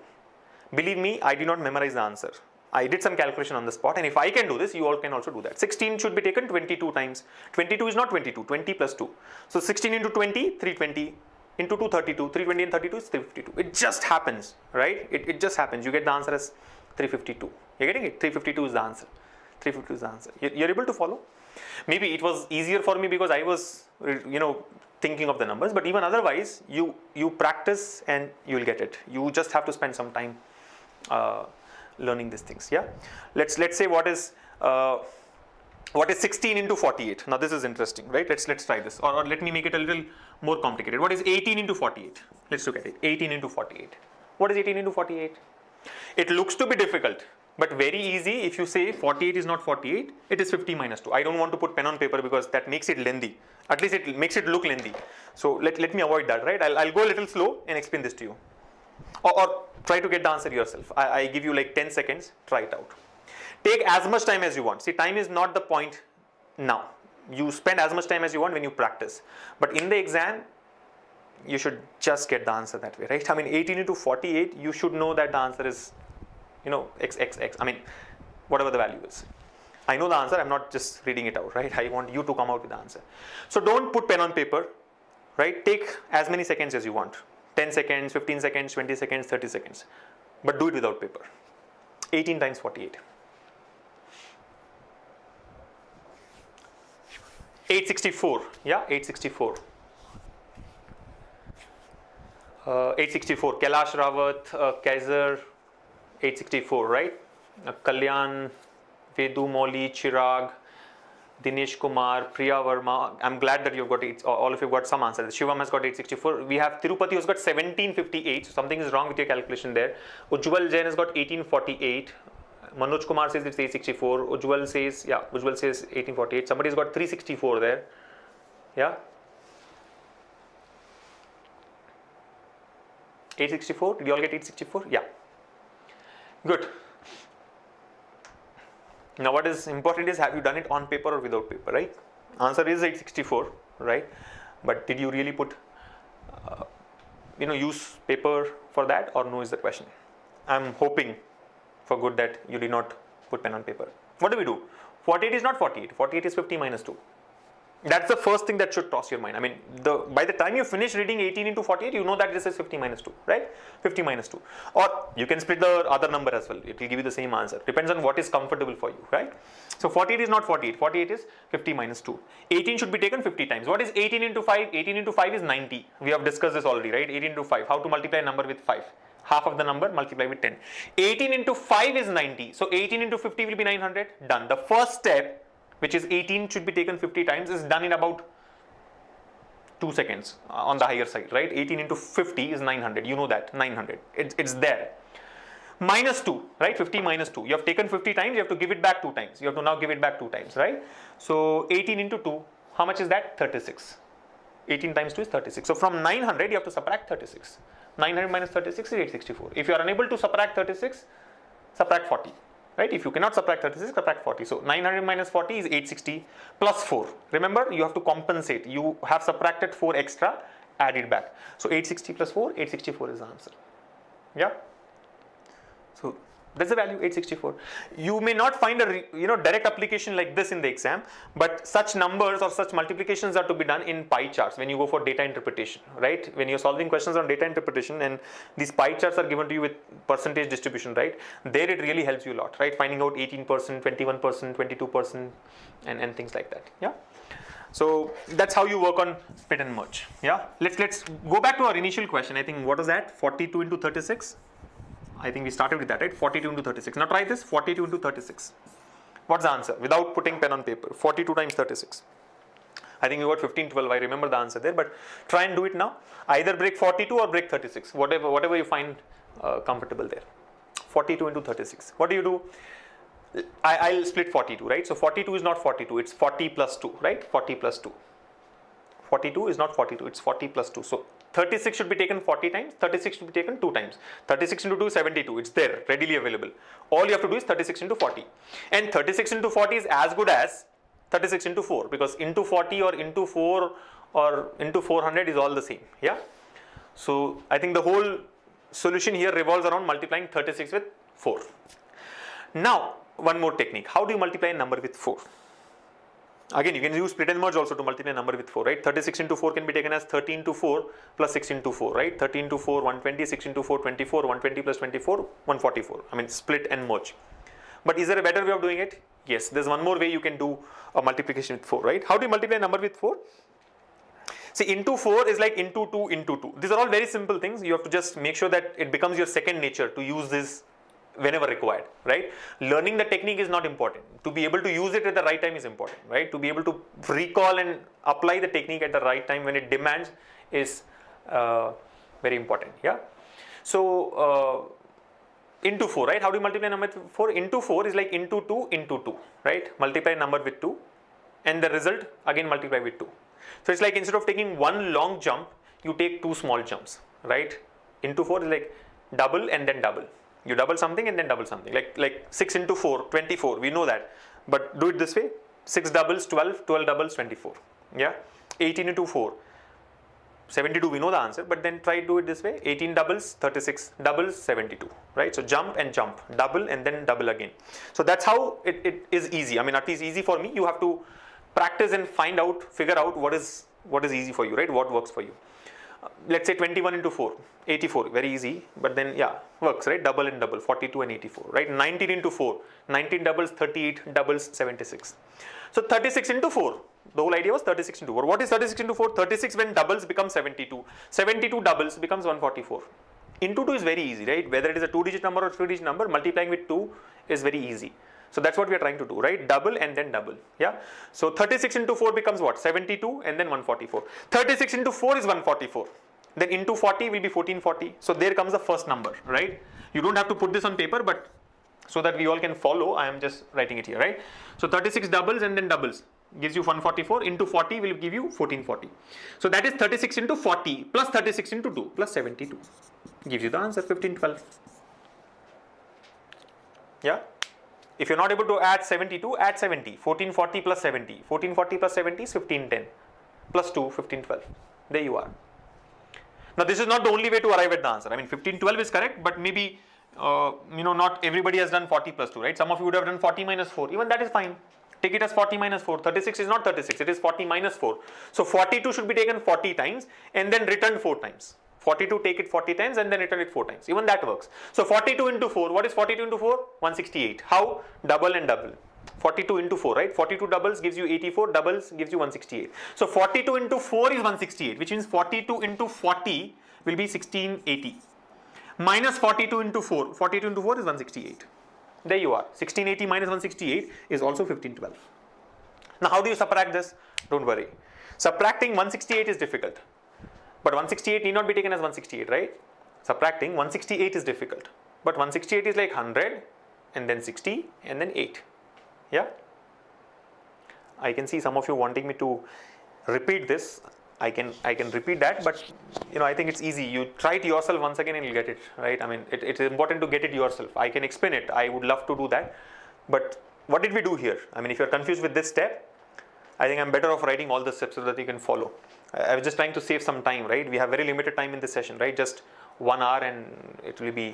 Believe me, I did not memorize the answer. I did some calculation on the spot, and if I can do this, you all can also do that. 16 should be taken 22 times. 22 is not 22, 20 plus 2. So 16 into 20, 320. Into 2, 32. 320 and 32 is 352. It just happens, right? It just happens. You get the answer as 352. You're getting it? 352 is the answer. 352 is the answer. You're able to follow? Maybe it was easier for me because I was, thinking of the numbers. But even otherwise, you practice and you'll get it. You just have to spend some time learning these things. Yeah. Let's say what is 16 into 48? Now this is interesting, right? Let's try this, or let me make it a little more complicated. What is 18 into 48? Let's look at it. 18 into 48. What is 18 into 48? It looks to be difficult, but very easy. If you say 48 is not 48, it is 50 minus 2. I don't want to put pen on paper because that makes it lengthy. At least it makes it look lengthy. So let me avoid that, right? I'll go a little slow and explain this to you. Or try to get the answer yourself. I give you like 10 seconds, try it out. Take as much time as you want. See, time is not the point now. You spend as much time as you want when you practice. But in the exam, you should just get the answer that way, right? I mean, 18 into 48, you should know that the answer is, x. I mean, whatever the value is. I know the answer, I'm not just reading it out, right? I want you to come out with the answer. So don't put pen on paper, right? Take as many seconds as you want. 10 seconds, 15 seconds, 20 seconds, 30 seconds. But do it without paper. 18 times 48. 864. Yeah, 864. 864. Kailash Rawat, Kaiser, 864, right? Kalyan, Vedu Moli, Chirag, Dinesh Kumar, Priya Verma. I'm glad that you've got all of you got some answers. Shivam has got 864. We have Tirupati who's got 1758. So something is wrong with your calculation there. Ujjwal Jain has got 1848. Manoj Kumar says it's 864. Ujjwal says 1848. Somebody's got 364 there. Yeah. 864. Did you all get 864? Yeah. Good. Now what is important is, have you done it on paper or without paper, right? Answer is 864, right? But did you really put, use paper for that, or no is the question. I'm hoping for good that you did not put pen on paper. What do we do? 48 is not 48. 48 is 50 minus 2. That's the first thing that should cross your mind. I mean, by the time you finish reading 18 into 48, you know that this is 50 minus 2, right? 50 minus 2. Or you can split the other number as well. It will give you the same answer. Depends on what is comfortable for you, right? So 48 is not 48. 48 is 50 minus 2. 18 should be taken 50 times. What is 18 into 5? 18 into 5 is 90. We have discussed this already, right? 18 into 5. How to multiply a number with 5? Half of the number multiply with 10. 18 into 5 is 90. So 18 into 50 will be 900. Done. The first step, which is 18 should be taken 50 times, is done in about 2 seconds on the higher side, right? 18 into 50 is 900. You know that, 900. It's there. Minus 2, right? 50 minus 2. You have taken 50 times, you have to give it back 2 times. You have to now give it back 2 times, right? So 18 into 2, how much is that? 36. 18 times 2 is 36. So from 900, you have to subtract 36. 900 minus 36 is 864. If you are unable to subtract 36, subtract 40. Right? If you cannot subtract 36, subtract 40. So 900 minus 40 is 860 plus 4. Remember, you have to compensate. You have subtracted 4 extra, add it back. So 860 plus 4, 864 is the answer. Yeah? So that's the value, 864. You may not find a direct application like this in the exam, but such numbers or such multiplications are to be done in pie charts when you go for data interpretation, right? When you're solving questions on data interpretation and these pie charts are given to you with percentage distribution, right? There it really helps you a lot, right? Finding out 18%, 21%, 22% and things like that. Yeah. So that's how you work on split and merge. Yeah. Let's go back to our initial question. I think what was that? 42 into 36. I think we started with that, right? 42 into 36. Now try this, 42 into 36. What's the answer? Without putting pen on paper, 42 times 36. I think you got 15, 12. I remember the answer there, but try and do it now. Either break 42 or break 36, whatever you find comfortable there. 42 into 36. What do you do? I'll split 42, right? So 42 is not 42, it's 40 plus 2, right? 40 plus 2. 42 is not 42, it's 40 plus 2. So 36 should be taken 40 times, 36 should be taken 2 times. 36 into 2 is 72, it's there, readily available. All you have to do is 36 into 40. And 36 into 40 is as good as 36 into 4, because into 40 or into 4 or into 400 is all the same, yeah? So I think the whole solution here revolves around multiplying 36 with 4. Now, one more technique. How do you multiply a number with 4? Again, you can use split and merge also to multiply a number with 4, right? 36 into 4 can be taken as 13 into 4 plus 6 into 4, right? 13 into 4, 120, 6 into 4, 24, 120 plus 24, 144. I mean, split and merge. But is there a better way of doing it? Yes, there's one more way you can do a multiplication with 4, right? How do you multiply a number with 4? See, into 4 is like into 2 into 2. These are all very simple things. You have to just make sure that it becomes your second nature to use this whenever required, right? Learning the technique is not important. To be able to use it at the right time is important, right? To be able to recall and apply the technique at the right time when it demands is very important, yeah? So, into 4, right? How do you multiply a number with 4? Into 4 is like into 2 into 2, right? Multiply a number with 2 and the result again multiply with 2. So, it's like instead of taking one long jump, you take 2 small jumps, right? Into 4 is like double and then double. You double something and then double something, like 6 into 4, 24, we know that, but do it this way, 6 doubles 12, 12 doubles 24, yeah, 18 into 4, 72, we know the answer, but then try to do it this way, 18 doubles 36, doubles 72, right? So jump and jump, double and then double again. So that's how it is easy. I mean, at least easy for me. You have to practice and find out, figure out what is easy for you, right? What works for you. Let's say 21 into 4, 84, very easy, but then yeah, works, right? Double and double, 42 and 84, right? 19 into 4, 19 doubles 38, doubles 76. So 36 into 4, the whole idea was 36 into 4. What is 36 into 4? 36 when doubles becomes 72, 72 doubles becomes 144. Into 2 is very easy, right? Whether it is a 2-digit number or 3-digit number, multiplying with 2 is very easy. So that's what we are trying to do, right? Double and then double. Yeah. So 36 into 4 becomes what? 72 and then 144. 36 into 4 is 144. Then into 40 will be 1440. So there comes the first number, right? You don't have to put this on paper, but so that we all can follow, I am just writing it here, right? So 36 doubles and then doubles gives you 144, into 40 will give you 1440. So that is 36 into 40 plus 36 into 2 plus 72 gives you the answer 1512. Yeah. If you're not able to add 72, add 70. 1440 plus 70. 1440 plus 70 is 1510 plus 2, 1512. There you are. Now this is not the only way to arrive at the answer. I mean 1512 is correct, but maybe not everybody has done 40 plus 2, right? Some of you would have done 40 minus 4. Even that is fine. Take it as 40 minus 4. 36 is not 36, it is 40 minus 4. So 42 should be taken 40 times and then returned 4 times. 42 take it 40 times and then return it 4 times. Even that works. So 42 into 4, what is 42 into 4? 168. How? Double and double. 42 into 4, right? 42 doubles gives you 84, doubles gives you 168. So 42 into 4 is 168, which means 42 into 40 will be 1680. Minus 42 into 4, 42 into 4 is 168. There you are. 1680 minus 168 is also 1512. Now how do you subtract this? Don't worry. Subtracting 168 is difficult. But 168 need not be taken as 168, right? Subtracting 168 is difficult. But 168 is like 100 and then 60 and then 8. Yeah? I can see some of you wanting me to repeat this. I can repeat that, but I think it's easy. You try it yourself once again and you'll get it, right? I mean, it's important to get it yourself. I can explain it. I would love to do that. But what did we do here? I mean, if you're confused with this step, I think I'm better off writing all the steps so that you can follow. I was just trying to save some time, right? We have very limited time in this session, right? Just 1 hour and we'll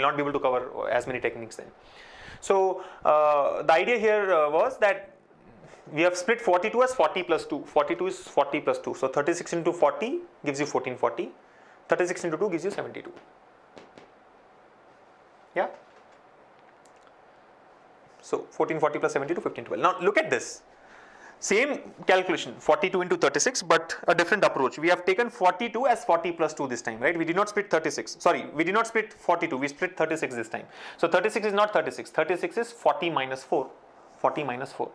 not be able to cover as many techniques then. So the idea here was that we have split 42 as 40 plus 2. 42 is 40 plus 2. So 36 into 40 gives you 1440. 36 into 2 gives you 72. Yeah? So 1440 plus 72, 1512. Now look at this. Same calculation, 42 into 36, but a different approach. We have taken 42 as 40 plus 2 this time, right? We did not split 36. Sorry, we did not split 42. We split 36 this time. So 36 is not 36. 36 is 40 minus 4. 40 minus 4.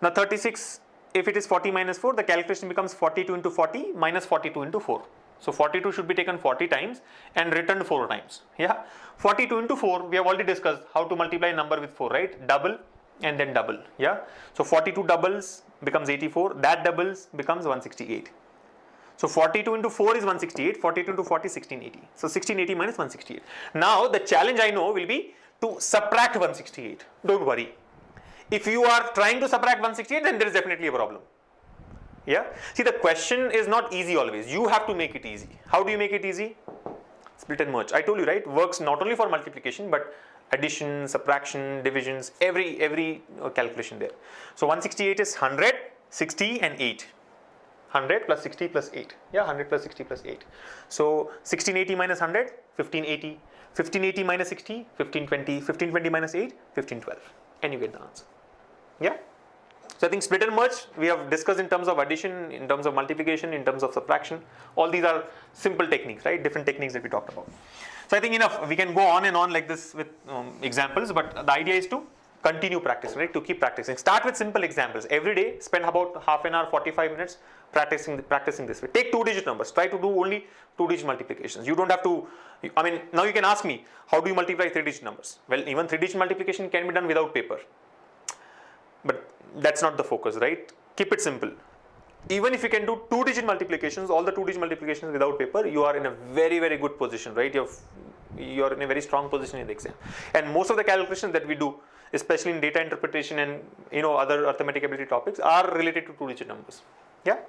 Now 36, if it is 40 minus 4, the calculation becomes 42 into 40 minus 42 into 4. So 42 should be taken 40 times and returned 4 times. Yeah. 42 into 4, we have already discussed how to multiply a number with 4, right? Double and then double. Yeah. So 42 doubles becomes 84. That doubles becomes 168. So 42 into 4 is 168. 42 into 40 is 1680. So 1680 minus 168. Now the challenge I know will be to subtract 168. Don't worry. If you are trying to subtract 168, then there is definitely a problem. Yeah. See, the question is not easy always. You have to make it easy. How do you make it easy? Split and merge. I told you, right? Works not only for multiplication, but addition, subtraction, divisions, every calculation there. So 168 is 100, 60 and 8. 100 plus 60 plus 8. Yeah, 100 plus 60 plus 8. So 1680 minus 100, 1580. 1580 minus 60, 1520. 1520 minus 8, 1512. And you get the answer. Yeah. So I think split and merge we have discussed in terms of addition, in terms of multiplication, in terms of subtraction. All these are simple techniques, right? Different techniques that we talked about. So I think enough. We can go on and on like this with examples, but the idea is to continue practicing, right? To keep practicing. Start with simple examples. Every day, spend about half an hour, 45 minutes practicing this way. Take 2-digit numbers. Try to do only 2-digit multiplications. You don't have to. I mean, now you can ask me, how do you multiply 3-digit numbers? Well, even 3-digit multiplication can be done without paper. But that's not the focus, right? Keep it simple. Even if you can do 2-digit multiplications, all the 2-digit multiplications without paper, you are in a very, very good position, right? You're in a very strong position in the exam. And most of the calculations that we do, especially in data interpretation and other arithmetic ability topics, are related to 2-digit numbers. Yeah.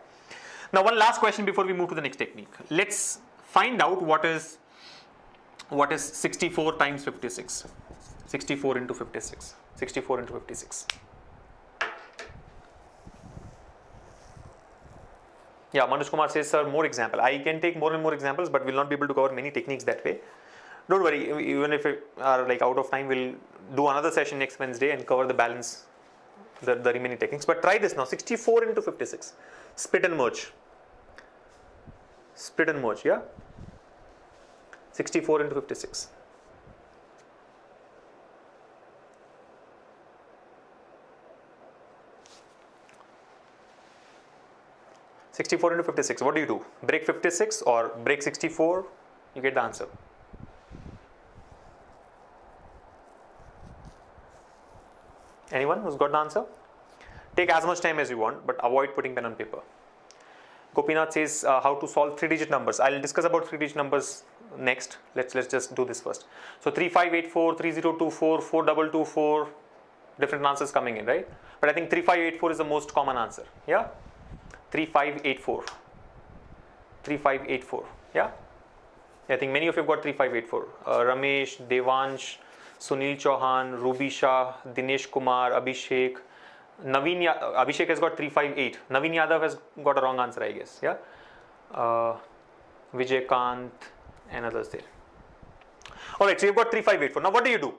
Now, one last question before we move to the next technique. Let's find out what is 64 times 56. 64 into 56. 64 into 56. Yeah, Manoj Kumar says, sir, more example. I can take more and more examples, but will not be able to cover many techniques that way. Don't worry, even if we are like out of time, we'll do another session next Wednesday and cover the balance, the remaining techniques. But try this now, 64 into 56. Split and merge. Split and merge, yeah? 64 into 56. 64 into 56. What do you do? Break 56 or break 64? You get the answer. Anyone who's got the answer? Take as much time as you want, but avoid putting pen on paper. Gopinath says how to solve 3-digit numbers. I'll discuss about 3-digit numbers next. Let's just do this first. So 3584, 3024, 4224, different answers coming in, right? But I think 3584 is the most common answer. Yeah? 3584. 3584. Yeah? I think many of you have got 3584. Ramesh, Devansh, Sunil Chauhan, Ruby Shah, Dinesh Kumar, Abhishek. Abhishek has got 358. Naveen Yadav has got a wrong answer, I guess. Yeah? Vijay Kant and others there. Alright, so you've got 3584. Now what do?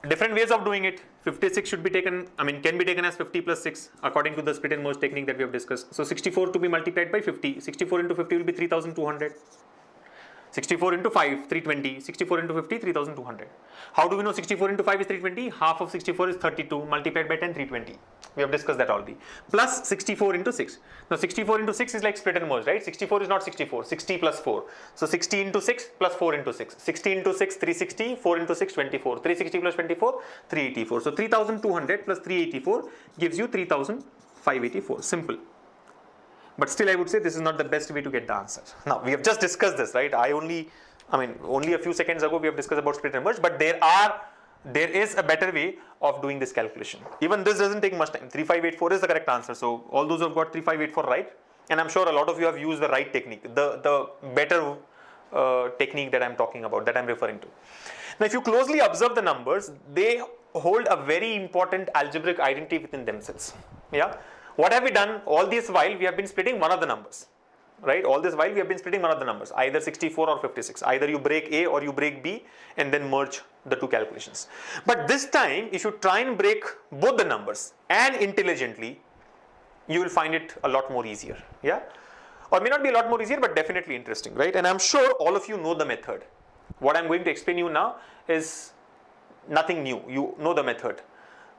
Different ways of doing it. 56 should be taken, can be taken as 50 plus 6 according to the split and merge technique that we have discussed. So 64 to be multiplied by 50. 64 into 50 will be 3200. 64 into 5, 320. 64 into 50, 3200. How do we know 64 into 5 is 320? Half of 64 is 32 multiplied by 10, 320. We have discussed that already. Plus 64 into 6. Now 64 into 6 is like split and merge, right? 64 is not 64. 60 plus 4. So 60 into 6 plus 4 into 6. 60 into 6, 360. 4 into 6, 24. 360 plus 24, 384. So 3200 plus 384 gives you 3584. Simple. But still I would say this is not the best way to get the answer. Now we have just discussed this, right? Only a few seconds ago we have discussed about split and merge, but there is a better way of doing this calculation. Even this doesn't take much time. 3584 is the correct answer. So all those who have got 3584 right, and I'm sure a lot of you have used the right technique, the better technique that I'm talking about, that I'm referring to. Now if you closely observe the numbers, they hold a very important algebraic identity within themselves. Yeah. What have we done? All this while we have been splitting one of the numbers, right? All this while we have been splitting one of the numbers, either 64 or 56. Either you break A or you break B and then merge the two calculations. But this time, if you try and break both the numbers and intelligently, you will find it a lot more easier. Yeah? Or may not be a lot more easier, but definitely interesting, right? And I'm sure all of you know the method. What I'm going to explain you now is nothing new. You know the method.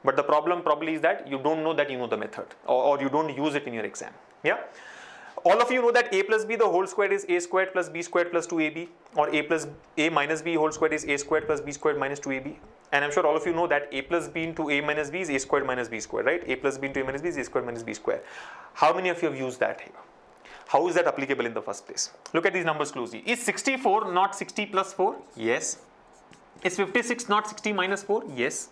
But the problem probably is that you don't know that you know the method, or you don't use it in your exam. Yeah. All of you know that a plus b the whole squared is a squared plus b squared plus 2ab, or a minus b whole squared is a squared plus b squared minus 2ab. And I'm sure all of you know that a plus b into a minus b is a squared minus b squared, right? A plus b into a minus b is a squared minus b squared. How many of you have used that here? How is that applicable in the first place? Look at these numbers closely. Is 64 not 60 plus 4? Yes. Is 56 not 60 minus 4? Yes.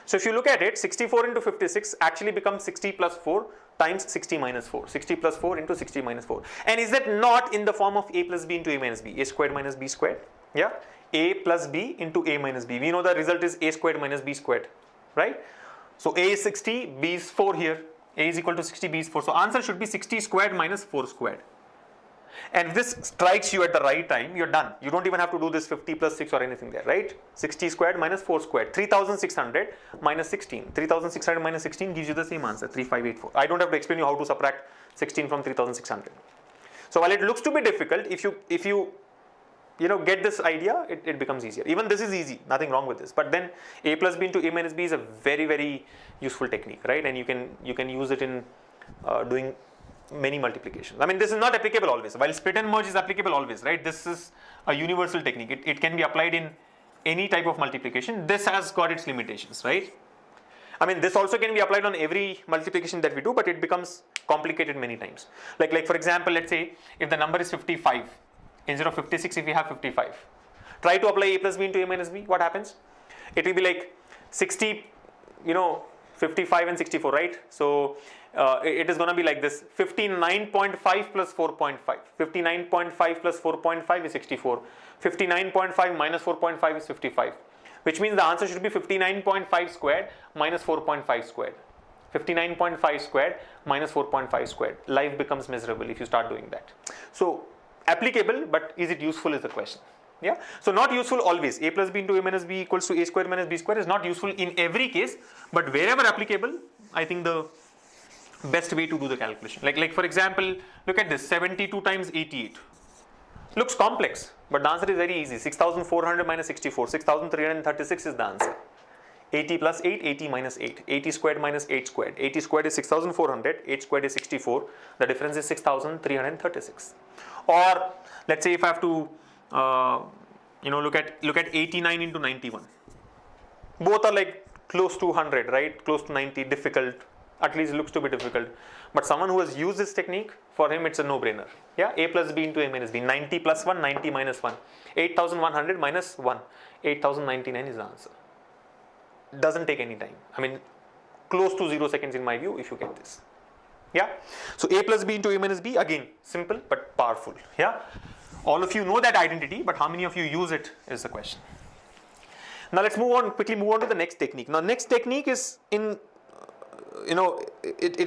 So if you look at it, 64 into 56 actually becomes 60 plus 4 times 60 minus 4. 60 plus 4 into 60 minus 4. And is that not in the form of a plus b into a minus b? A squared minus b squared. Yeah. A plus b into a minus b. We know the result is a squared minus b squared. Right. So a is 60, b is 4 here. A is equal to 60, b is 4. So answer should be 60 squared minus 4 squared. And if this strikes you at the right time, you're done. You don't even have to do this 50 plus 6 or anything there, right? 60 squared minus 4 squared. 3600 minus 16. 3600 minus 16 gives you the same answer, 3584. I don't have to explain you how to subtract 16 from 3600. So while it looks to be difficult, if you get this idea, it becomes easier. Even this is easy, nothing wrong with this. But then a plus b into a minus b is a very, very useful technique, right? And you can use it in doing many multiplications. I mean, this is not applicable always. While split and merge is applicable always, right? This is a universal technique. It can be applied in any type of multiplication. This has got its limitations, right? I mean, this also can be applied on every multiplication that we do, but it becomes complicated many times. Like for example, let's say if the number is 55, instead of 56, if we have 55, try to apply a plus b into a minus b, what happens? It will be like 60, 55 and 64, right? So it is going to be like this: 59.5 plus 4.5. 59.5 plus 4.5 is 64. 59.5 minus 4.5 is 55. Which means the answer should be 59.5 squared minus 4.5 squared. 59.5 squared minus 4.5 squared. Life becomes miserable if you start doing that. So applicable, but is it useful is the question. Yeah. So not useful always. A plus b into a minus b equals to a square minus b square is not useful in every case, but wherever applicable, I think the best way to do the calculation. Like for example, look at this: 72 times 88. Looks complex, but the answer is very easy. 6400 minus 64. 6336 is the answer. 80 plus 8, 80 minus 8. 80 squared minus 8 squared. 80 squared is 6400, 8 squared is 64. The difference is 6336. Or let's say if I have to look at 89 into 91. Both are like close to 100, right? Close to 90, difficult. At least it looks to be difficult. But someone who has used this technique, for him it's a no-brainer. Yeah, a plus b into a minus b. 90 plus 1, 90 minus 1. 8100 minus 1. 8099 is the answer. Doesn't take any time. I mean, close to 0 seconds in my view if you get this. Yeah. So a plus b into a minus b, again, simple but powerful. Yeah. All of you know that identity, but how many of you use it is the question. Now let's quickly move on to the next technique. Now next technique is it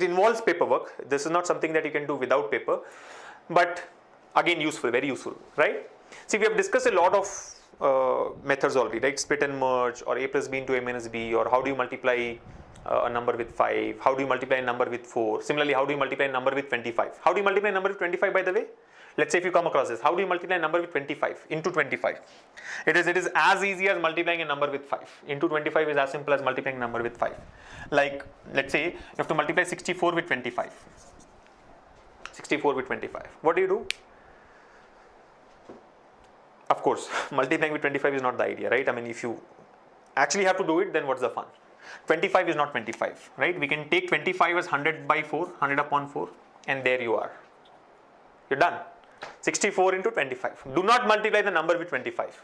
involves paperwork. This is not something that you can do without paper, but again useful, very useful, right? See, we have discussed a lot of methods already, right? Split and merge, or a plus b into a minus b, or how do you multiply a number with 5, how do you multiply a number with 4, similarly how do you multiply a number with 25, how do you multiply a number with 25 by the way? Let's say if you come across this, how do you multiply a number with 25 into 25? It is as easy as multiplying a number with 5. Into 25 is as simple as multiplying a number with 5. Like, let's say you have to multiply 64 with 25. 64 with 25. What do? Of course, multiplying with 25 is not the idea, right? I mean, if you actually have to do it, then what's the fun? 25 is not 25, right? We can take 25 as 100 by 4, 100 upon 4, and there you are. You're done. 64 into 25. Do not multiply the number with 25.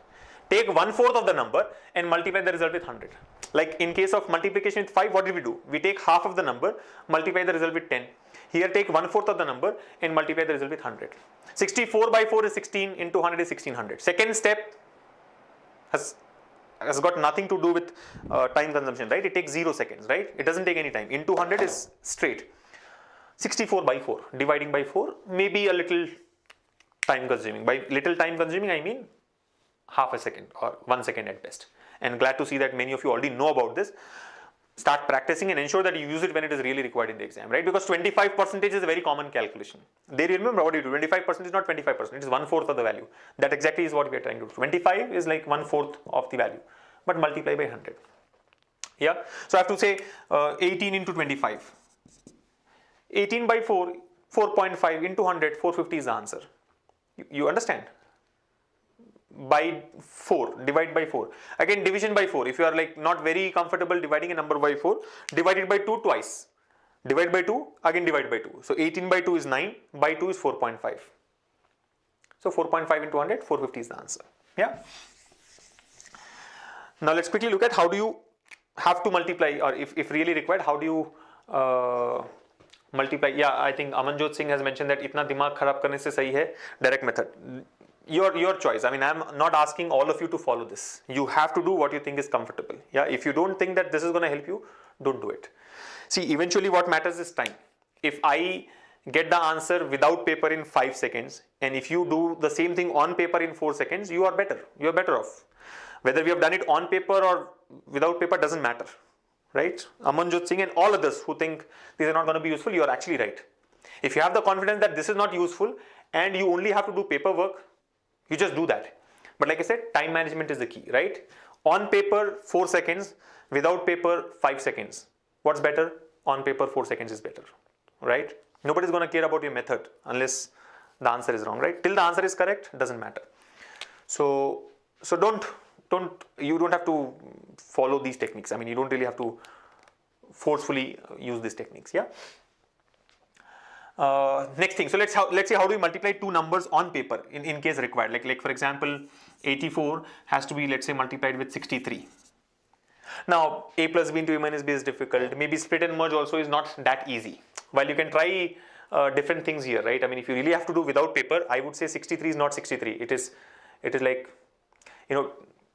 Take 1/4 of the number and multiply the result with 100. Like in case of multiplication with 5, what did we do? We take half of the number, multiply the result with 10. Here take 1/4 of the number and multiply the result with 100. 64 by 4 is 16, into 100 is 1600. Second step has got nothing to do with time consumption, right? It takes 0 seconds, right? It doesn't take any time. Into 100 is straight. 64 by 4, dividing by 4, maybe a little time consuming. By little time consuming, I mean half a second or 1 second at best. And glad to see that many of you already know about this. Start practicing and ensure that you use it when it is really required in the exam, right? Because 25% is a very common calculation. They remember what you do. 25% is not 25%, it is 1/4 of the value. That exactly is what we are trying to do. 25 is like 1/4 of the value, but multiply by 100. Yeah. So I have to say 18 into 25. 18 by 4, 4.5 into 100, 450 is the answer. You understand? By 4, divide by 4. Again, division by 4. If you are like not very comfortable dividing a number by 4, divide it by 2 twice. Divide by 2, again divide by 2. So 18 by 2 is 9, by 2 is 4.5. So 4.5 into 100, 450 is the answer. Yeah. Now let's quickly look at how do you have to multiply, or if really required, how do you multiply. Yeah, I think Amanjot Singh has mentioned that itna dimag kharab karne se sahi hai direct method. Your choice. I mean, I'm not asking all of you to follow this. You have to do what you think is comfortable. Yeah, if you don't think that this is going to help you, don't do it. See, eventually what matters is time. If I get the answer without paper in 5 seconds, and if you do the same thing on paper in 4 seconds, you are better. You are better off. Whether we have done it on paper or without paper doesn't matter. Right? Amanjot Singh and all others who think these are not going to be useful, you are actually right. If you have the confidence that this is not useful and you only have to do paperwork, you just do that. But like I said, time management is the key, right? On paper, 4 seconds. Without paper, 5 seconds. What's better? On paper, 4 seconds is better, right? Nobody's going to care about your method unless the answer is wrong, right? Till the answer is correct, doesn't matter. So you don't have to follow these techniques. I mean, you don't really have to forcefully use these techniques. Yeah. Next thing. So let's see how do we multiply two numbers on paper in case required. Like for example, 84 has to be, let's say, multiplied with 63. Now a plus b into a minus b is difficult. Maybe split and merge also is not that easy. While you can try different things here, right? I mean, if you really have to do without paper, I would say 63 is not 63. It is like,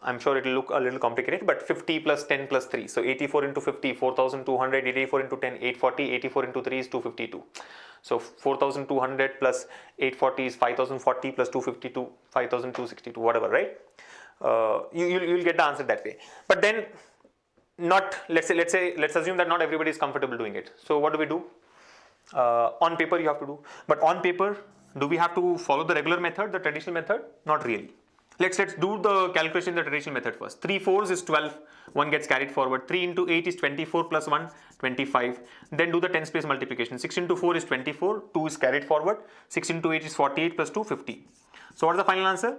I'm sure it will look a little complicated, but 50 plus 10 plus 3. So 84 into 50, 4,200, 84 into 10, 840, 84 into 3 is 252. So 4,200 plus 840 is 5,040 plus 252, 5,262, whatever, right? You'll get the answer that way. But then let's assume that not everybody is comfortable doing it. So what do? On paper you have to do. But on paper, do we have to follow the regular method, the traditional method? Not really. Let's do the calculation in the traditional method first. 3 fours is 12, 1 gets carried forward. 3 into 8 is 24 plus 1, 25. Then do the tens place multiplication. 6 into 4 is 24, 2 is carried forward. 6 into 8 is 48 plus 2, 50. So what is the final answer?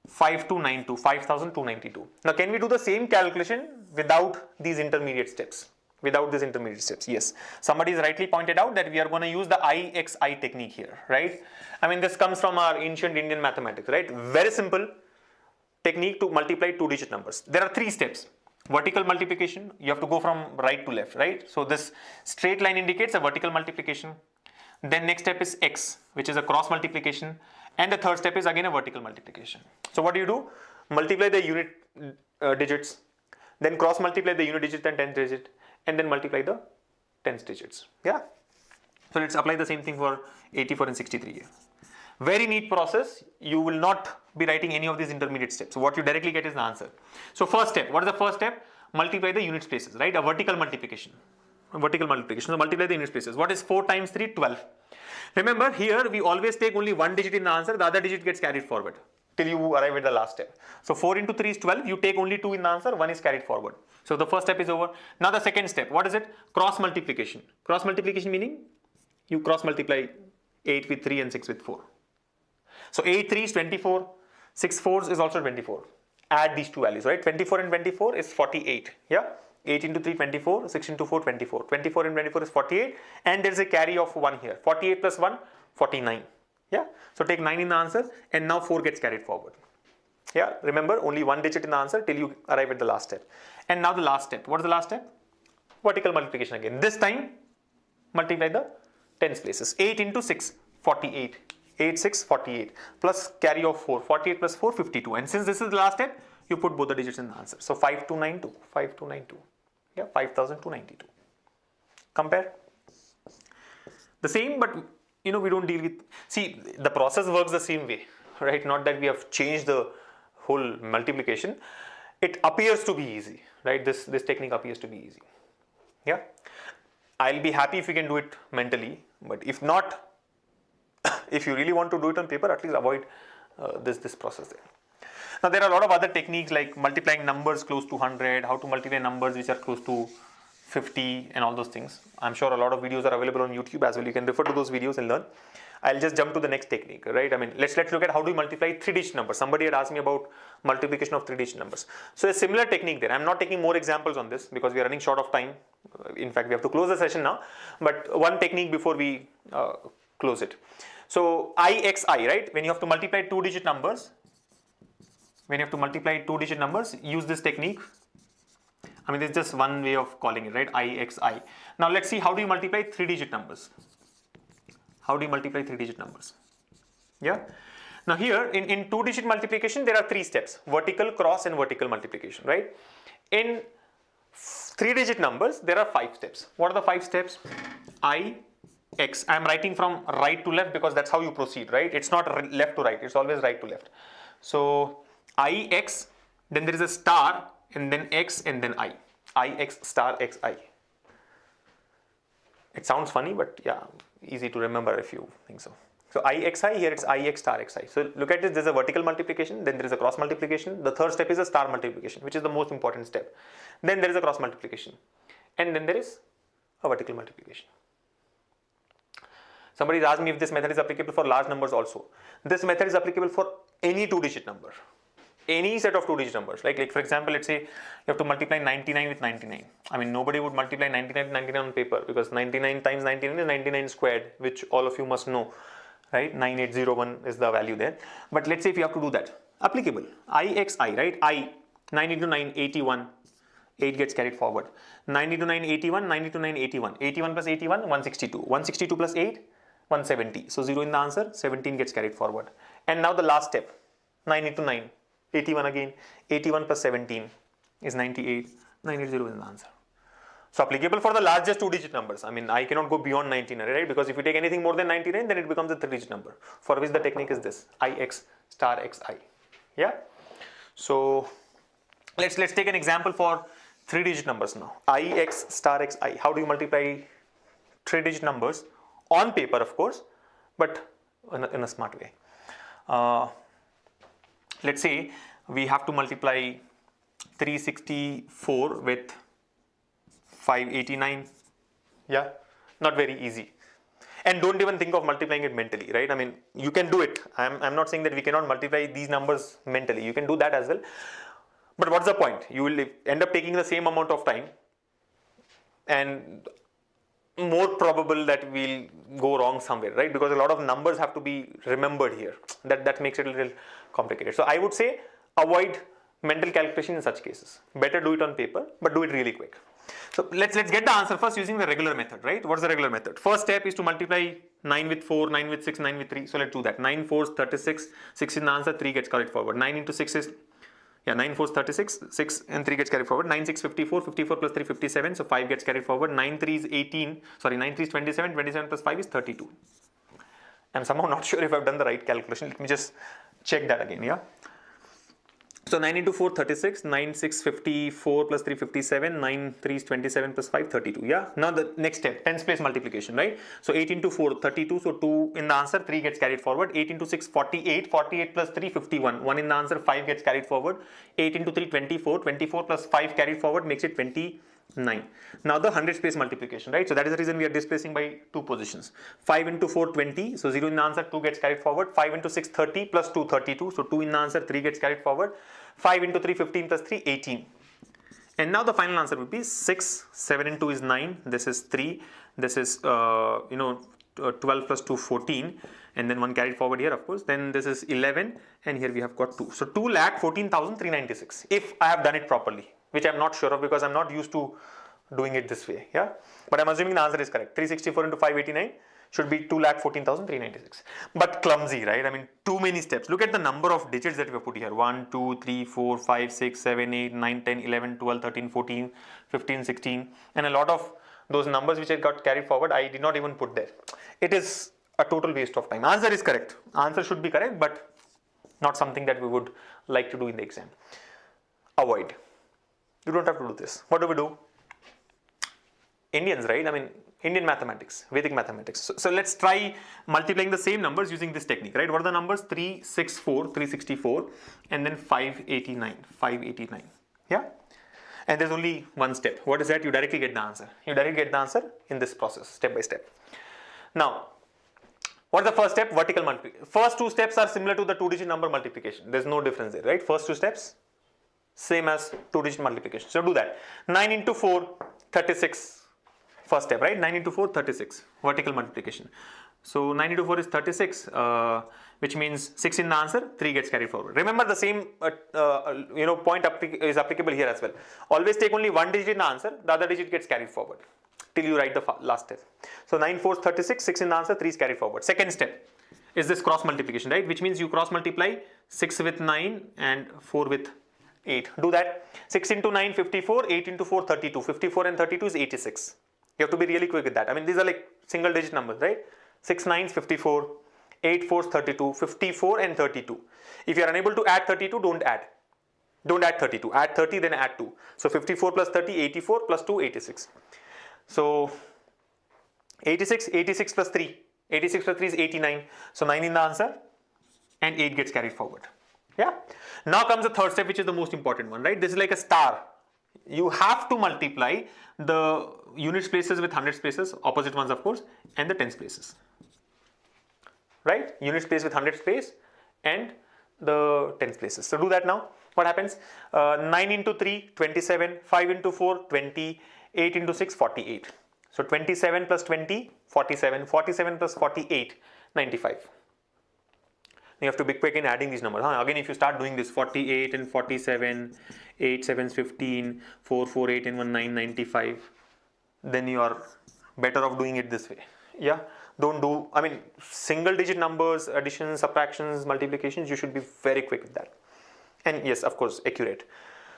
5292, 5292. Now can we do the same calculation without these intermediate steps? Without these intermediate steps, yes. Somebody has rightly pointed out that we are going to use the IXI technique here, right? I mean, this comes from our ancient Indian mathematics, right? Very simple technique to multiply two-digit numbers. There are 3 steps. Vertical multiplication, you have to go from right to left, right? So this straight line indicates a vertical multiplication. Then next step is X, which is a cross multiplication. And the third step is again a vertical multiplication. So what do? Multiply the unit digits, then cross multiply the unit digit and 10th digit, and then multiply the tens digits. Yeah. So let's apply the same thing for 84 and 63 here. Very neat process. You will not be writing any of these intermediate steps. So what you directly get is the answer. So first step, what is the first step? Multiply the unit places, right? A vertical multiplication. A vertical multiplication. So multiply the unit places. What is 4 times 3? 12. Remember here we always take only one digit in the answer, the other digit gets carried forward till you arrive at the last step. So 4 into 3 is 12, you take only 2 in the answer, 1 is carried forward. So the first step is over. Now the second step, what is it? Cross multiplication. Cross multiplication meaning you cross multiply 8 with 3 and 6 with 4. So 8 3 is 24, 6 4 is also 24. Add these two values, right? 24 and 24 is 48. Yeah. 8 into 3 24, 6 into 4 24. 24 and 24 is 48, and there is a carry of 1 here. 48 plus 1, 49. Yeah. So take 9 in the answer, and now 4 gets carried forward. Yeah. Remember, only one digit in the answer till you arrive at the last step. And now the last step. What is the last step? Vertical multiplication again. This time multiply the tens places. 8 into 6, 48. 8 6 48 plus carry of 4. 48 plus 4, 52. And since this is the last step, you put both the digits in the answer. So 5292, 5292. Yeah, 5292. Compare. The same, but we don't deal with. See, the process works the same way, right? Not that we have changed the whole multiplication. It appears to be easy, right? This technique appears to be easy. Yeah. I'll be happy if you can do it mentally, but if not, if you really want to do it on paper, at least avoid this process there. Now there are a lot of other techniques like multiplying numbers close to 100, how to multiply numbers which are close to 50 and all those things. I'm sure a lot of videos are available on YouTube as well. You can refer to those videos and learn. I'll just jump to the next technique, right? I mean, let's look at how do you multiply 3-digit numbers. Somebody had asked me about multiplication of 3-digit numbers. So a similar technique there. I'm not taking more examples on this because we are running short of time. In fact, we have to close the session now. But one technique before we close it. So IXI, right? When you have to multiply 2-digit numbers, use this technique. I mean, there's just one way of calling it, right? IXI. Now let's see how do you multiply 3-digit numbers. How do you multiply 3-digit numbers? Yeah. Now here in 2-digit multiplication, there are 3 steps: vertical, cross, and vertical multiplication, right? In 3-digit numbers, there are 5 steps. What are the 5 steps? IX. I'm writing from right to left because that's how you proceed, right? It's not left to right. It's always right to left. So IX, then there is a star, and then X, and then I. IX star XI. It sounds funny, but yeah, easy to remember if you think so. So IXI, here it's IX star XI. So look at this, there's a vertical multiplication, then there is a cross multiplication. The third step is a star multiplication, which is the most important step. Then there is a cross multiplication. And then there is a vertical multiplication. Somebody asked me if this method is applicable for large numbers also. This method is applicable for any 2-digit number. Any set of 2-digit numbers. Like for example, let's say you have to multiply 99 with 99. I mean, nobody would multiply 99 with 99 on paper because 99 times 99 is 99 squared, which all of you must know, right? 9801 is the value there. But let's say if you have to do that, applicable. IXI, right? 9 into 9, 81. 8 gets carried forward. 9 into 9, 81. 9 into 9, 81. 81 plus 81, 162. 162 plus 8, 170. So 0 in the answer, 17 gets carried forward. And now the last step, 9 into 9. 81 again, 81 plus 17 is 98, 980 is the answer. So applicable for the largest 2-digit numbers. I mean, I cannot go beyond 99, right? Because if you take anything more than 99, then it becomes a 3-digit number, for which the technique is this, IX star XI. Yeah. So let's take an example for 3-digit numbers now. IX star XI. How do you multiply 3-digit numbers on paper, of course, but in a smart way. let's say we have to multiply 364 with 589. Yeah, not very easy. And don't even think of multiplying it mentally, right? I mean, you can do it. I'm not saying that we cannot multiply these numbers mentally. You can do that as well. But what's the point? You will end up taking the same amount of time, and more probable that we'll go wrong somewhere, right? Because a lot of numbers have to be remembered here. That makes it a little complicated. So I would say avoid mental calculation in such cases. Better do it on paper, but do it really quick. So let's get the answer first using the regular method, right? What's the regular method? First step is to multiply 9 with 4, 9 with 6, 9 with 3. So let's do that. 9 4 is 36, 6 in the answer, 3 gets carried forward. 9 into 6 is, 9 4 is 36, 6 and 3 gets carried forward. 9 6 54, 54 plus 3 57, so 5 gets carried forward. 9 3 is 18, sorry 9 3 is 27, 27 plus 5 is 32. I'm somehow not sure if I've done the right calculation. Let me just check that again, yeah? So 9 into 4, 36, 9 6 54 plus 3 57, 9 3 is 27 plus 5 32, yeah? Now the next step, tens place multiplication, right? So 8 into 4, 32, so 2 in the answer, 3 gets carried forward. 8 into 6, 48, 48 plus 3, 51, 1 in the answer, 5 gets carried forward. 8 into 3, 24, 24 plus 5 carried forward makes it 29. Now the hundreds place multiplication, right? So that is the reason we are displacing by 2 positions. 5 into 4, 20, so 0 in the answer, 2 gets carried forward. 5 into 6, 30 plus 2, 32, so 2 in the answer, 3 gets carried forward. 5 into 3, 15 plus 3, 18. And now the final answer would be 6, 7 into 2 is 9, this is 3, this is 12 plus 2, 14, and then 1 carried forward here, of course. Then this is 11, and here we have got 2. So 2,14,396 if I have done it properly, which I'm not sure of because I'm not used to doing it this way, yeah? But I'm assuming the answer is correct. 364 into 589 should be 2,14,396. But clumsy, right? I mean, too many steps. Look at the number of digits that we have put here. 1, 2, 3, 4, 5, 6, 7, 8, 9, 10, 11, 12, 13, 14, 15, 16. And a lot of those numbers which I got carried forward, I did not even put there. It is a total waste of time. Answer is correct. Answer should be correct, but not something that we would like to do in the exam. Avoid. You don't have to do this. What do? Indians, right? I mean, Indian mathematics, Vedic mathematics. So let's try multiplying the same numbers using this technique, right? What are the numbers? 364, 364, and then 589, 589. Yeah? And there's only one step. What is that? You directly get the answer. You directly get the answer in this process, step by step. Now, what's the first step? Vertical multiplication. First 2 steps are similar to the 2-digit number multiplication. There's no difference there, right? First 2 steps, same as 2-digit multiplication. So do that. 9 into 4, 36. First step, right? 9 into 4, 36. Vertical multiplication. So 9 into 4 is 36, which means 6 in the answer, 3 gets carried forward. Remember the same point is applicable here as well. Always take only one digit in the answer, the other digit gets carried forward till you write the last step. So 9 4 is 36, 6 in the answer, 3 is carried forward. Second step is this cross multiplication, right? Which means you cross multiply 6 with 9 and 4 with 8. Do that. 6 into 9, 54, 8 into 4, 32. 54 and 32 is 86. You have to be really quick with that. I mean, these are like single digit numbers, right? 6 9 is 54, 8 4 is 32, 54 and 32. If you are unable to add 32, don't add. Don't add 32. Add 30, then add 2. So 54 plus 30, 84 plus 2, 86. So 86, 86 plus 3. 86 plus 3 is 89. So 9 in the answer and 8 gets carried forward. Yeah. Now comes the third step, which is the most important one, right? This is like a star. You have to multiply the units places with hundreds places, opposite ones of course, and the tens places. Right? Units place with hundreds place and the tens places. So do that now. What happens? 9 into 3, 27, 5 into 4, 20, 8 into 6, 48. So 27 plus 20, 47, 47 plus 48, 95. You have to be quick in adding these numbers. Again, if you start doing this 48 and 47, 8 7 is 15, 4 4 8 and 1 9 95, then you are better off doing it this way. Yeah, don't do, I mean, single digit numbers, additions, subtractions, multiplications, you should be very quick with that. And yes, of course, accurate.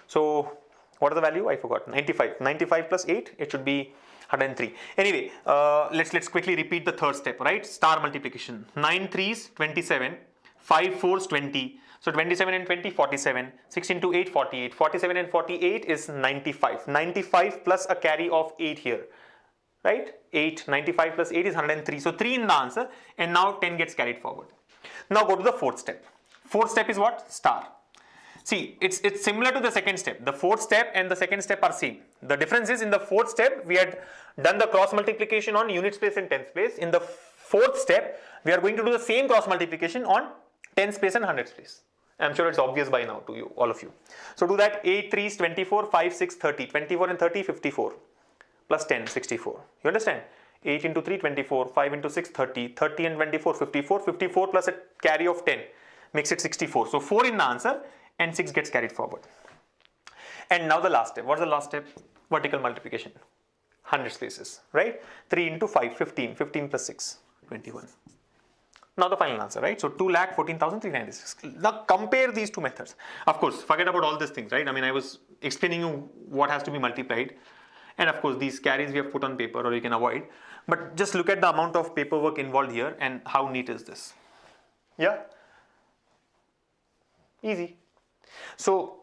So what are the value? I forgot. 95. 95 plus 8, it should be 103. Anyway, let's quickly repeat the third step, right? Star multiplication. 9 3s 27, 5 4s 20. So 27 and 20, 47. 6 into 8, 48. 47 and 48 is 95. 95 plus a carry of 8 here. Right? 8. 95 plus 8 is 103. So 3 in the answer, and now 10 gets carried forward. Now go to the fourth step. Fourth step is what? Star. See, it's similar to the second step. The fourth step and the second step are same. The difference is in the fourth step, we had done the cross multiplication on units place and tens place. In the fourth step, we are going to do the same cross multiplication on tens place and hundreds place. I'm sure it's obvious by now to you, all of you. So do that. 8 3s 24, 5 6 30, 24 and 30 54, plus 10 64. You understand? 8 into 3 24, 5 into 6 30, 30 and 24 54, 54 plus a carry of 10 makes it 64. So 4 in the answer and 6 gets carried forward. And now the last step. What's the last step? Vertical multiplication. Hundreds places, right? 3 into 5 15, 15 plus 6 21. Now the final answer, right? So 2,14,396. Now compare these two methods. Of course, forget about all these things, right? I mean, I was explaining you what has to be multiplied. And of course, these carries we have put on paper or you can avoid. But just look at the amount of paperwork involved here and how neat is this. Yeah? Easy. So,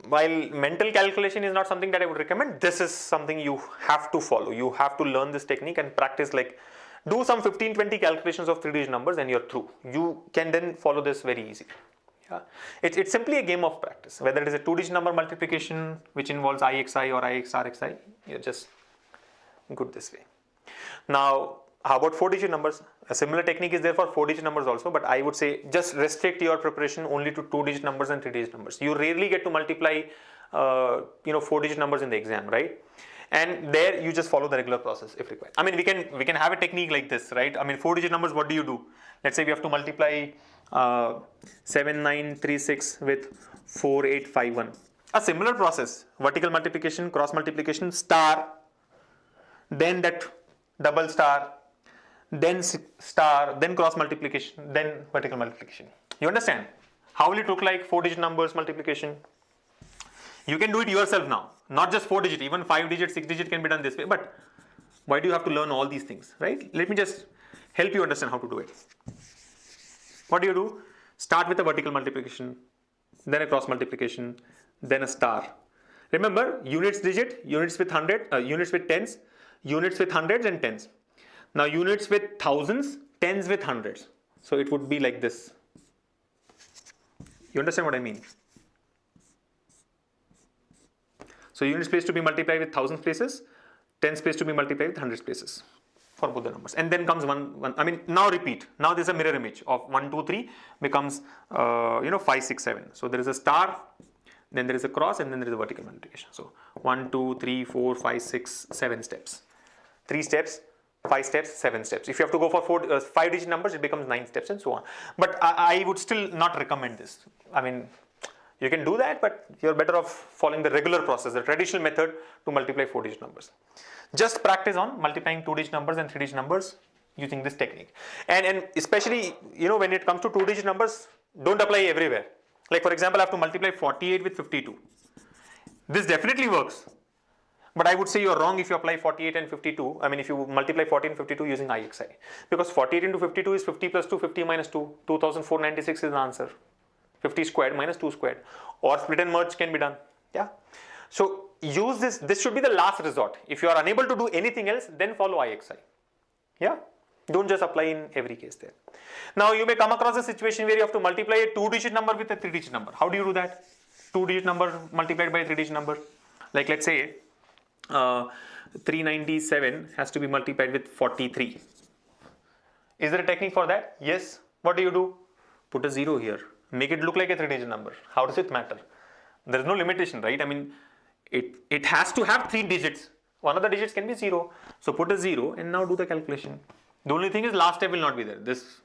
while mental calculation is not something that I would recommend, this is something you have to follow. You have to learn this technique and practice, like do some 15-20 calculations of 3-digit numbers and you're through. You can then follow this very easy. Yeah. It's simply a game of practice. Whether it is a 2-digit number multiplication which involves IXI or IXRXI, you're just good this way. Now, how about 4-digit numbers? A similar technique is there for 4-digit numbers also, but I would say just restrict your preparation only to 2-digit numbers and 3-digit numbers. You rarely get to multiply 4-digit numbers in the exam, right? And there you just follow the regular process if required. I mean, we can have a technique like this, right? I mean, 4-digit numbers, what do you do? Let's say we have to multiply 7936 with 4851. A similar process: vertical multiplication, cross multiplication, star, then that double star, then star, then cross multiplication, then vertical multiplication. You understand? How will it look like 4-digit numbers multiplication? You can do it yourself now, not just 4-digit, even 5-digit, 6-digit can be done this way. But why do you have to learn all these things, right? Let me just help you understand how to do it. What do? Start with a vertical multiplication, then a cross multiplication, then a star. Remember, units digit, units with 100, units with tens, units with hundreds and tens. Now units with thousands, tens with hundreds. So it would be like this. You understand what I mean? So units place to be multiplied with thousands places, tens place to be multiplied with hundreds places for both the numbers. And then comes one. I mean, now repeat. Now there's a mirror image of 1, 2, 3 becomes 5, 6, 7. So there is a star, then there is a cross, and then there is a vertical multiplication. So 1, 2, 3, 4, 5, 6, 7 steps. 3 steps, 5 steps, 7 steps. If you have to go for 5-digit numbers, it becomes 9 steps and so on. But I would still not recommend this. I mean, you can do that, but you're better off following the regular process, the traditional method to multiply 4-digit numbers. Just practice on multiplying 2-digit numbers and 3-digit numbers using this technique. And especially, when it comes to 2-digit numbers, don't apply everywhere. Like for example, I have to multiply 48 with 52. This definitely works. But I would say you're wrong if you apply 48 and 52. I mean, if you multiply 40 and 52 using IXI. Because 48 into 52 is 50 plus 2, 50 minus 2. 2496 is the answer. 50 squared minus 2 squared. Or split and merge can be done. Yeah. So use this. This should be the last resort. If you are unable to do anything else, then follow IXI. Yeah. Don't just apply in every case there. Now you may come across a situation where you have to multiply a 2-digit number with a 3-digit number. How do you do that? 2-digit number multiplied by a 3-digit number. Like let's say 397 has to be multiplied with 43. Is there a technique for that? Yes. What do? Put a 0 here. Make it look like a 3-digit number. How does it matter? There is no limitation, right? I mean, it has to have 3 digits. One of the digits can be 0. So put a 0 and now do the calculation. The only thing is last step will not be there. This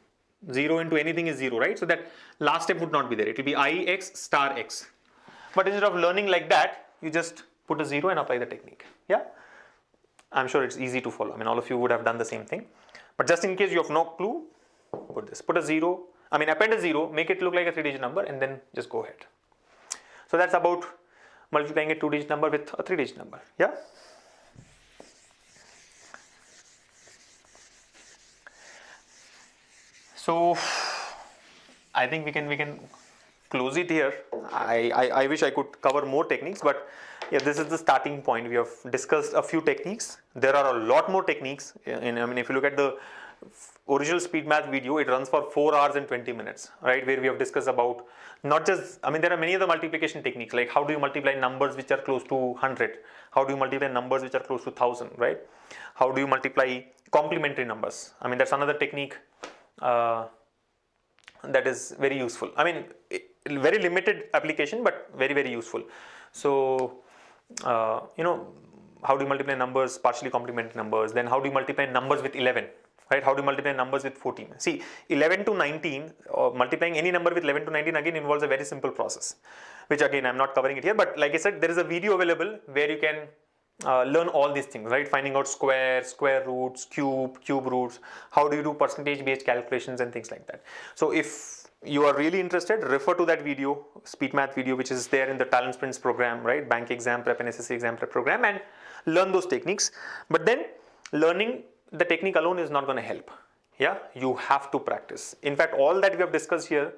0 into anything is 0, right? So that last step would not be there. It will be IX star X. But instead of learning like that, you just put a 0 and apply the technique. Yeah? I'm sure it's easy to follow. I mean, all of you would have done the same thing. But just in case you have no clue, put this. Put a 0. I mean, append a 0, make it look like a 3-digit number and then just go ahead. So that's about multiplying a 2-digit number with a 3-digit number. Yeah? So I think we can close it here. I wish I could cover more techniques, but yeah, this is the starting point. We have discussed a few techniques. There are a lot more techniques. I mean, if you look at the original speed math video, it runs for 4 hours and 20 minutes, right? Where we have discussed about not just, I mean, there are many other multiplication techniques, like how do you multiply numbers which are close to 100? How do you multiply numbers which are close to 1000, right? How do you multiply complementary numbers? I mean, that's another technique that is very useful. I mean, very limited application, but very, very useful. So, you know, how do you multiply numbers, partially complementary numbers? Then how do you multiply numbers with 11, right? How do you multiply numbers with 14? See, 11 to 19, or multiplying any number with 11 to 19 again involves a very simple process, which again, I'm not covering it here, but like I said, there is a video available where you can learn all these things, right? Finding out square roots, cube roots, how do you do percentage based calculations and things like that. So if you are really interested, refer to that video, speed math video, which is there in the Talent Sprints program, right? Bank exam prep and SSC exam prep program, and learn those techniques. But then learning the technique alone is not going to help. Yeah, you have to practice. In fact, all that we have discussed here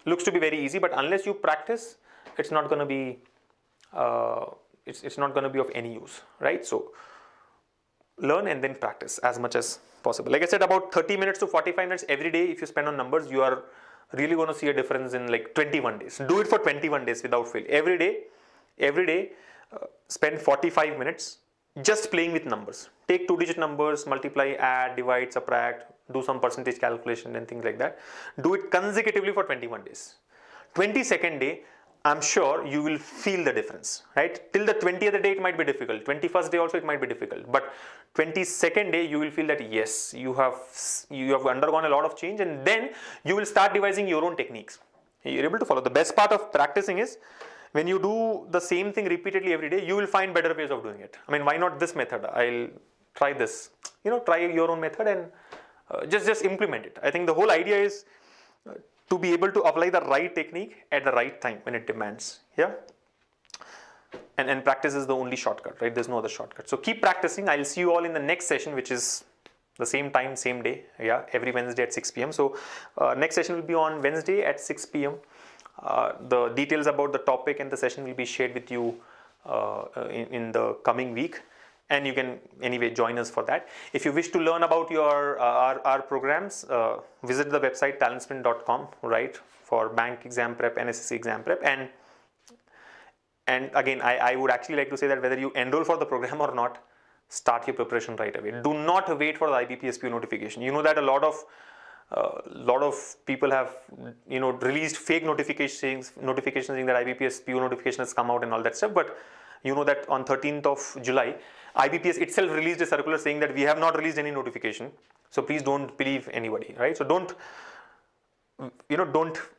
looks to be very easy, but unless you practice, it's not going to be it's not going to be of any use, right? So learn and then practice as much as possible. Like I said, about 30 minutes to 45 minutes every day, if you spend on numbers, you are really going to see a difference in like 21 days. Do it for 21 days without fail. Every day, spend 45 minutes just playing with numbers. Take 2-digit numbers, multiply, add, divide, subtract, do some percentage calculation and things like that. Do it consecutively for 21 days. 22nd day, I'm sure you will feel the difference, right? Till the 20th day, it might be difficult. 21st day also, it might be difficult. But 22nd day, you will feel that yes, you have undergone a lot of change, and then you will start devising your own techniques. You're able to follow. The best part of practicing is when you do the same thing repeatedly every day, you will find better ways of doing it. I mean, why not this method? I'll try this. You know, try your own method and just implement it. I think the whole idea is to be able to apply the right technique at the right time when it demands. Yeah. And practice is the only shortcut, right? There's no other shortcut. So keep practicing. I'll see you all in the next session, which is the same time, same day. Yeah. Every Wednesday at 6 p.m. So next session will be on Wednesday at 6 p.m. The details about the topic and the session will be shared with you in the coming week. And you can anyway join us for that. If you wish to learn about our programs, visit the website talentsprint.com, right, for bank exam prep and SSC exam prep. And again, I would actually like to say that whether you enroll for the program or not, start your preparation right away. Do not wait for the IBPS PO notification. You know that a lot of people have, you know, released fake notifications saying that IBPS PO notification has come out and all that stuff. But you know that on 13th of July, IBPS itself released a circular saying that we have not released any notification. So please don't believe anybody, right? So don't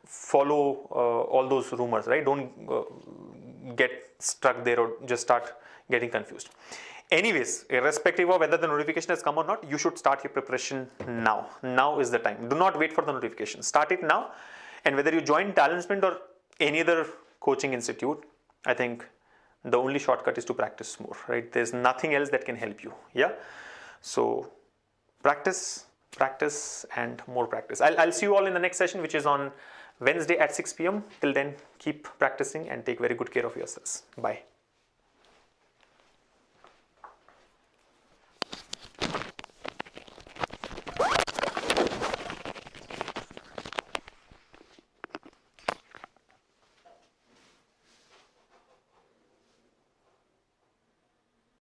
follow all those rumors, right? Don't get stuck there or just start getting confused. Anyways, irrespective of whether the notification has come or not, you should start your preparation now. Now is the time. Do not wait for the notification. Start it now. And whether you join Talent Sprint or any other coaching institute, I think the only shortcut is to practice more, right? There's nothing else that can help you. Yeah. So practice, and more practice. I'll see you all in the next session, which is on Wednesday at 6 p.m. Till then, keep practicing and take very good care of yourselves. Bye.